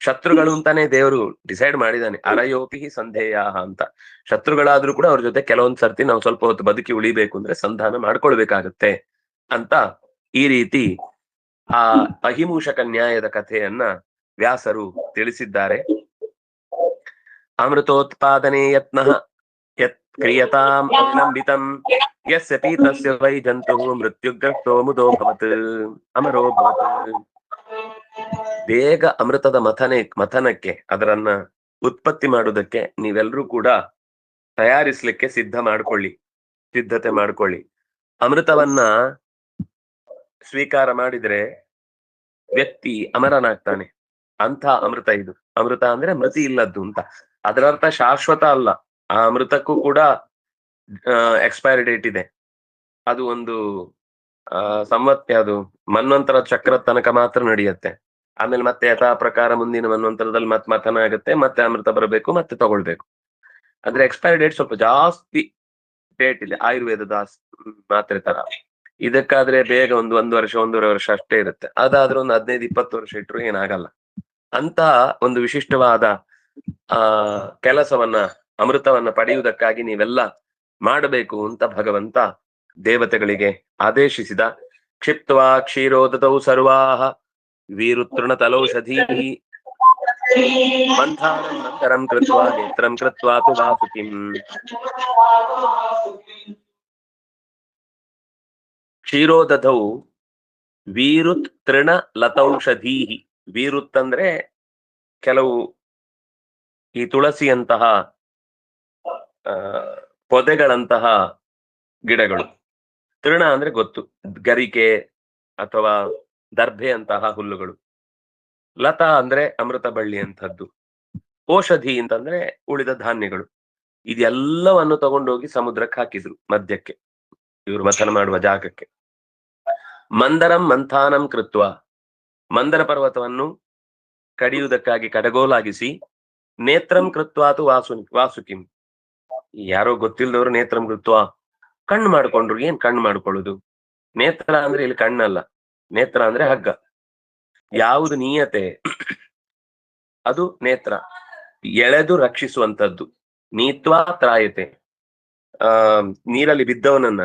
ಶತ್ರುಗಳು ಅಂತಾನೆ ದೇವರು ಡಿಸೈಡ್ ಮಾಡಿದಾನೆ, ಅರಯೋಪಿ ಸಂಧೇಯ ಅಂತ. ಶತ್ರುಗಳಾದ್ರೂ ಕೂಡ ಅವ್ರ ಜೊತೆ ಕೆಲವೊಂದ್ ಸರ್ತಿ ನಾವು ಸ್ವಲ್ಪ ಹೊತ್ತು ಬದುಕಿ ಉಳಿಬೇಕು ಅಂದ್ರೆ ಸಂಧಾನ ಮಾಡ್ಕೊಳ್ಬೇಕಾಗತ್ತೆ ಅಂತ ಈ ರೀತಿ ಆ ಅಹಿಮೂಷಕ ನ್ಯಾಯದ ಕಥೆಯನ್ನ ವ್ಯಾಸರು ತಿಳಿಸಿದ್ದಾರೆ. ಅಮೃತೋತ್ಪಾದನೆ ಯತ್ನ ಯತ್ ಕ್ರಿಯತಾಂ ಅವಿಲಂಬಿತಂ ಯಸ್ಯ ಪೀತಸ್ಯ ವೈ ಜಂತುಃ ಮೃತ್ಯುಗ್ರಸ್ತೋ ಮುದೋ ಭವತ್ ಅಮರೋ ಭವತ್. ಬೇಗ ಅಮೃತದ ಮಥನಕ್ಕೆ ಅದರನ್ನ ಉತ್ಪತ್ತಿ ಮಾಡುವುದಕ್ಕೆ ನೀವೆಲ್ಲರೂ ಕೂಡ ತಯಾರಿಸ್ಲಿಕ್ಕೆ ಸಿದ್ಧತೆ ಮಾಡ್ಕೊಳ್ಳಿ. ಅಮೃತವನ್ನ ಸ್ವೀಕಾರ ಮಾಡಿದ್ರೆ ವ್ಯಕ್ತಿ ಅಮರನಾಗ್ತಾನೆ. ಅಂತ ಅಮೃತ ಇದು. ಅಮೃತ ಅಂದ್ರೆ ಮೃತಿ ಇಲ್ಲದ್ದು ಅಂತ. ಅದರರ್ಥ ಶಾಶ್ವತ ಅಲ್ಲ. ಆ ಅಮೃತಕ್ಕೂ ಕೂಡ ಎಕ್ಸ್ಪೈರಿ ಡೇಟ್ ಇದೆ. ಅದು ಒಂದು ಅದು ಮನ್ವಂತರ ಚಕ್ರ ತನಕ ಮಾತ್ರ ನಡೆಯುತ್ತೆ. ಆಮೇಲೆ ಮತ್ತೆ ಯಥಾ ಪ್ರಕಾರ ಮುಂದಿನ ಮನ್ವಂತರದಲ್ಲಿ ಮಥನ ಆಗುತ್ತೆ, ಮತ್ತೆ ಅಮೃತ ಬರಬೇಕು, ಮತ್ತೆ ತಗೊಳ್ಬೇಕು. ಅಂದ್ರೆ ಎಕ್ಸ್ಪೈರಿ ಡೇಟ್ ಸ್ವಲ್ಪ ಜಾಸ್ತಿ ಡೇಟ್ ಇದೆ, ಆಯುರ್ವೇದದ ಮಾತ್ರೆ ತರ. ಇದಕ್ಕಾದ್ರೆ ಬೇಗ ಒಂದೂವರೆ ವರ್ಷ ಅಷ್ಟೇ ಇರುತ್ತೆ. ಅದಾದ್ರೂ ಒಂದು 15-20 ವರ್ಷ ಇಟ್ರು ಏನಾಗಲ್ಲ. ಅಂತ ಒಂದು ವಿಶಿಷ್ಟವಾದ ಕೆಲಸವನ್ನ, ಅಮೃತವನ್ನ ಪಡೆಯುವುದಕ್ಕಾಗಿ ನೀವೆಲ್ಲ ಮಾಡಬೇಕು ಅಂತ ಭಗವಂತ ದೇವತೆಗಳಿಗೆ ಆದೇಶಿಸಿದ. ಕ್ಷಿಪ್ತ್ವಾ ಕ್ಷೀರೋದತೌ ಸರ್ವಾಹ ವೀರುತೃಣ ತಲೌಷಧೀ ಮಂಥಾನಂ ಮಂತರಂ ಕೃತ್ವಾ ನೇತ್ರಂ ಕೃತ್ವಾ ತು ವಾಸುಕಿಂ. ಕ್ಷೀರೋದತೌ ವೀರುತ್ ತೃಣ ಲತೌಷಧೀ. ವೀರುತ್ ಅಂದ್ರೆ ಕೆಲವು ಈ ತುಳಸಿಯಂತಹ ಪೊದೆಗಳಂತಹ ಗಿಡಗಳು. ತೃಣ ಅಂದ್ರೆ ಗೊತ್ತು, ಗರಿಕೆ ಅಥವಾ ದರ್ಭೆ ಅಂತಹ ಹುಲ್ಲುಗಳು. ಲತಾ ಅಂದ್ರೆ ಅಮೃತ ಬಳ್ಳಿ ಅಂತದ್ದು. ಔಷಧಿ ಅಂತಂದ್ರೆ ಉಳಿದ ಧಾನ್ಯಗಳು. ಇದೆಲ್ಲವನ್ನು ತಗೊಂಡೋಗಿ ಸಮುದ್ರಕ್ಕೆ ಹಾಕಿದ್ರು, ಮಧ್ಯಕ್ಕೆ, ಇವರು ಮಥನ ಮಾಡುವ ಜಾಗಕ್ಕೆ. ಮಂದರಂ ಮಂಥಾನಂ ಕೃತ್ವ, ಮಂದರ ಪರ್ವತವನ್ನು ಕಡಿಯುವುದಕ್ಕಾಗಿ ಕಡಗೋಲಾಗಿಸಿ, ನೇತ್ರಂ ಕೃತ್ವಾತು ವಾಸುಕಿಂ. ಯಾರೋ ಗೊತ್ತಿಲ್ಲದವರು ನೇತ್ರಂ ಕೃತ್ವ ಕಣ್ಣು ಮಾಡ್ಕೊಂಡ್ರು. ಏನ್ ಕಣ್ಣು ಮಾಡ್ಕೊಳ್ಳುದು? ನೇತ್ರ ಅಂದ್ರೆ ಇಲ್ಲಿ ಕಣ್ಣಲ್ಲ, ನೇತ್ರ ಅಂದ್ರೆ ಹಗ್ಗ. ಯಾವುದು ನೀಯತೆ ಅದು ನೇತ್ರ, ಎಳೆದು ರಕ್ಷಿಸುವಂತದ್ದು. ನೀತ್ವಾ ತ್ರಾಯತೆ. ನೀರಲ್ಲಿ ಬಿದ್ದವನನ್ನ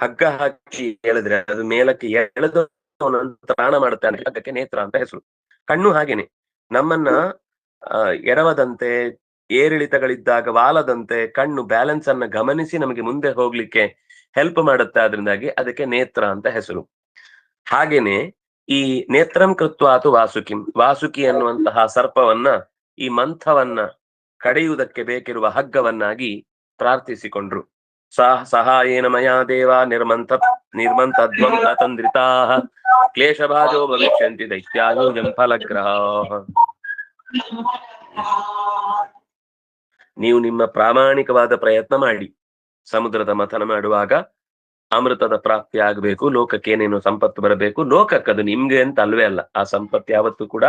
ಹಗ್ಗ ಹಾಕಿ ಎಳೆದ್ರೆ ಅದು ಮೇಲಕ್ಕೆ ಎಳೆದು ತ್ರಾಣ ಮಾಡುತ್ತಾನೆ, ಹಗ್ಗಕ್ಕೆ ನೇತ್ರ ಅಂತ ಹೆಸರು. ಕಣ್ಣು ಹಾಗೇನೆ, ನಮ್ಮನ್ನ ಎಡವದಂತೆ, ಏರಿಳಿತಗಳಿದ್ದಾಗ ವಾಲದಂತೆ ಕಣ್ಣು ಬ್ಯಾಲೆನ್ಸ್ ಅನ್ನ ಗಮನಿಸಿ ನಮಗೆ ಮುಂದೆ ಹೋಗ್ಲಿಕ್ಕೆ ಹೆಲ್ಪ್ ಮಾಡುತ್ತೆ. ಅದರಿಂದಾಗಿ ಅದಕ್ಕೆ ನೇತ್ರ ಅಂತ ಹೆಸರು. ಹಾಗೇನೆ ಈ ನೇತ್ರಂ ಕೃತ್ವಾತು ವಾಸುಕಿಂ, ವಾಸುಕಿ ಅನ್ನುವಂತಹ ಸರ್ಪವನ್ನ, ಈ ಮಂಥವನ್ನ ಕಡೆಯುವುದಕ್ಕೆ ಬೇಕಿರುವ ಹಗ್ಗವನ್ನಾಗಿ ಪ್ರಾರ್ಥಿಸಿಕೊಂಡ್ರು. ಸಹಾಯೇನ ಮಯಾ ದೇವ ನಿರ್ಮಂತಧ್ವಂ ಅತಂದ್ರಿತಾಃ ಕ್ಲೇಶಭಾಜೋ ಭವಿಷ್ಯಂತಿ ದೈತ್ಯಾಯುಜಂ ಫಲಗ್ರಹಾಃ. ನೀವು ನಿಮ್ಮ ಪ್ರಾಮಾಣಿಕವಾದ ಪ್ರಯತ್ನ ಮಾಡಿ ಸಮುದ್ರದ ಮಥನ ಮಾಡುವಾಗ ಅಮೃತದ ಪ್ರಾಪ್ತಿ ಆಗಬೇಕು, ಲೋಕಕ್ಕೆ ಏನೇನು ಸಂಪತ್ತು ಬರಬೇಕು. ಲೋಕಕ್ಕದು ನಿಮ್ಗೆ ಅಂತ ಅಲ್ವೇ ಅಲ್ಲ, ಆ ಸಂಪತ್ತು ಯಾವತ್ತೂ ಕೂಡ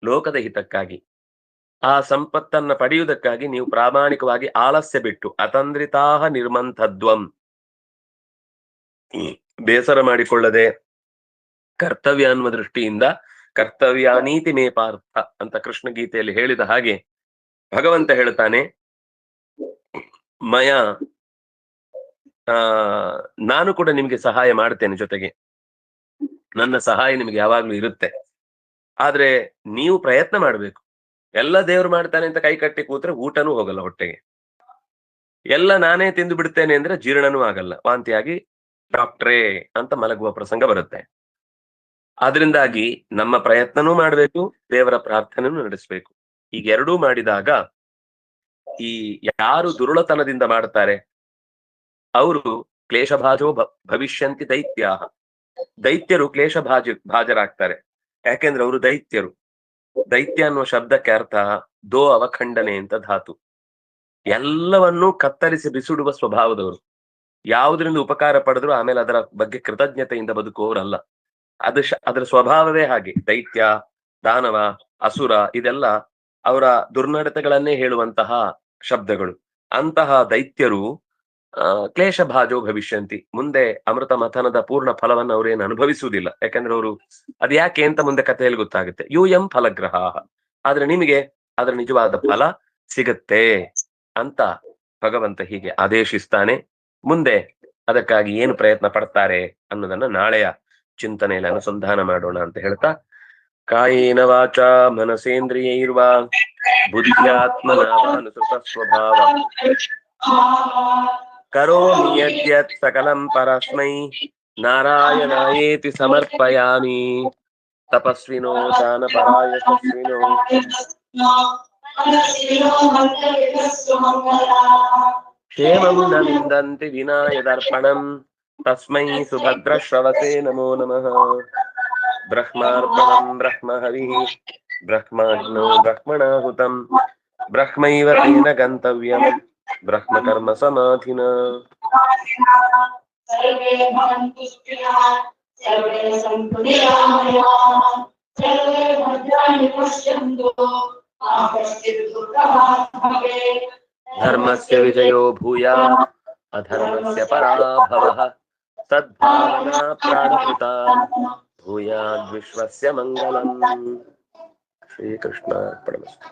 ಲೋಕದ ಹಿತಕ್ಕಾಗಿ. ಆ ಸಂಪತ್ತನ್ನ ಪಡೆಯುವುದಕ್ಕಾಗಿ ನೀವು ಪ್ರಾಮಾಣಿಕವಾಗಿ ಆಲಸ್ಯ ಬಿಟ್ಟು, ಅತಂದ್ರಿತಾಹ ನಿರ್ಮಂಥದ್ವಂ, ಬೇಸರ ಮಾಡಿಕೊಳ್ಳದೆ ಕರ್ತವ್ಯ ಅನ್ನುವ ದೃಷ್ಟಿಯಿಂದ ಕರ್ತವ್ಯಾನೀತಿ ಮೇ ಪಾರ್ಥ ಅಂತ ಕೃಷ್ಣ ಗೀತೆಯಲ್ಲಿ ಹೇಳಿದ ಹಾಗೆ ಭಗವಂತ ಹೇಳ್ತಾನೆ, ಮಯ ನಾನು ಕೂಡ ನಿಮ್ಗೆ ಸಹಾಯ ಮಾಡ್ತೇನೆ, ಜೊತೆಗೆ ನನ್ನ ಸಹಾಯ ನಿಮ್ಗೆ ಯಾವಾಗ್ಲೂ ಇರುತ್ತೆ. ಆದ್ರೆ ನೀವು ಪ್ರಯತ್ನ ಮಾಡ್ಬೇಕು. ಎಲ್ಲ ದೇವ್ರು ಮಾಡ್ತಾನೆ ಅಂತ ಕೈ ಕಟ್ಟಿ ಕೂತ್ರೆ ಊಟನೂ ಹೋಗಲ್ಲ ಹೊಟ್ಟೆಗೆ. ಎಲ್ಲ ನಾನೇ ತಿಂದು ಬಿಡ್ತೇನೆ ಅಂದ್ರೆ ಜೀರ್ಣನೂ ಆಗಲ್ಲ, ವಾಂತಿಯಾಗಿ ಡಾಕ್ಟ್ರೇ ಅಂತ ಮಲಗುವ ಪ್ರಸಂಗ ಬರುತ್ತೆ. ಆದ್ರಿಂದಾಗಿ ನಮ್ಮ ಪ್ರಯತ್ನನೂ ಮಾಡ್ಬೇಕು, ದೇವರ ಪ್ರಾರ್ಥನೆನೂ ನಡೆಸ್ಬೇಕು. ಈಗ ಎರಡೂ ಮಾಡಿದಾಗ ಈ ಯಾರು ದುರುಳತನದಿಂದ ಮಾಡ್ತಾರೆ ಅವರು ಕ್ಲೇಶಭಾಜೋ ಭವಿಷ್ಯಂತಿ ದೈತ್ಯಾಹ. ದೈತ್ಯರು ಭಾಜರಾಗ್ತಾರೆ. ಯಾಕೆಂದ್ರೆ ಅವರು ದೈತ್ಯರು. ದೈತ್ಯ ಅನ್ನುವ ಶಬ್ದಕ್ಕೆ ಅರ್ಥ ದೋ ಅವಖಂಡನೆ ಅಂತ ಧಾತು. ಎಲ್ಲವನ್ನೂ ಕತ್ತರಿಸಿ ಬಿಸುಡುವ ಸ್ವಭಾವದವರು. ಯಾವುದರಿಂದ ಉಪಕಾರ ಪಡೆದ್ರು ಆಮೇಲೆ ಅದರ ಬಗ್ಗೆ ಕೃತಜ್ಞತೆಯಿಂದ ಬದುಕುವವರಲ್ಲ. ಅದರ ಸ್ವಭಾವವೇ ಹಾಗೆ. ದೈತ್ಯ, ದಾನವ, ಅಸುರ ಇದೆಲ್ಲ ಅವರ ದುರ್ನಡತೆಗಳನ್ನೇ ಹೇಳುವಂತಹ ಶಬ್ದಗಳು. ಅಂತಹ ದೈತ್ಯರು ಕ್ಲೇಶ ಭಾಜೋ ಭವಿಷ್ಯಂತಿ. ಮುಂದೆ ಅಮೃತ ಮಥನದ ಪೂರ್ಣ ಫಲವನ್ನು ಅವರೇನು ಅನುಭವಿಸುವುದಿಲ್ಲ. ಯಾಕಂದ್ರೆ ಅವರು ಅದ್ಯಾಕೆ ಅಂತ ಮುಂದೆ ಕಥೆಯಲ್ಲಿ ಗೊತ್ತಾಗುತ್ತೆ. ಯೂಯಂ ಫಲಗ್ರಹ. ಆದ್ರೆ ನಿಮಗೆ ಅದರ ನಿಜವಾದ ಫಲ ಸಿಗತ್ತೆ ಅಂತ ಭಗವಂತ ಹೀಗೆ ಆದೇಶಿಸ್ತಾನೆ. ಮುಂದೆ ಅದಕ್ಕಾಗಿ ಏನು ಪ್ರಯತ್ನ ಪಡ್ತಾರೆ ಅನ್ನೋದನ್ನ ನಾಳೆಯ ಚಿಂತನೆಯಲ್ಲಿ ಅನುಸಂಧಾನ ಮಾಡೋಣ ಅಂತ ಹೇಳ್ತಾ, ಕಾಯೇನ ವಾಚ ಮನಸೇಂದ್ರಿಯೈರ್ವಾ ಬುದ್ಧ್ಯಾತ್ಮನಾನುಸೃತ ಸ್ವಭಾವ ಕರೋಮಿ ಯದ್ಯತ್ ಸಕಲಂ ಪರಸ್ಮೈ ನಾರಾಯಣಾಯೇತಿ ಸಮರ್ಪಯಾಮಿ. ತಪಸ್ವಿನೋ ದಾನಪರಾಯ ತಸ್ವಿನೋ ಕ್ಷೇಮಂ ನ ವಿಂದಂತಿ ವಿನಾಯದರ್ಪಣಂ ತಸ್ಮೈ ಸುಭದ್ರಶ್ರವಸೇ ನಮೋ ನಮಃ. ಬ್ರಹ್ಮಾರ್ಪಣಂ ಬ್ರಹ್ಮಹವಿಃ ಬ್ರಹ್ಮಾಗ್ನೋ ಬ್ರಹ್ಮಣಾಹುತಂ ಬ್ರಹ್ಮೈವ ತೇನ ಗಂತವ್ಯಂ ಬ್ರಹ್ಮಕರ್ಮ ಸಮಾಧಿನ. ಸರ್ವೇ ಭವಂತು ಸುಖಿನಃ ಸರ್ವೇ ಸಂತು ನಿರಾಮಯಾಃ ಸರ್ವೇ ಭದ್ರಾಣಿ ಪಶ್ಯಂತು ಮಾ ಕಶ್ಚಿತ್ ದುಃಖಭಾಗ್ ಭವೇತ್. ಧರ್ಮಸ್ಯ ವಿಜಯೋ ಭೂಯಾತ್ ಅಧರ್ಮಸ್ಯ ಪರಾಭವಃ ಸದ್ಭಾವನಾ ಪ್ರಾಣಭೃತಾ ಭೂಯಾದ್ ವಿಶ್ವಸ್ಯ ಮಂಗಲಂ. ಶ್ರೀಕೃಷ್ಣಾರ್ಪಣಮಸ್ತು.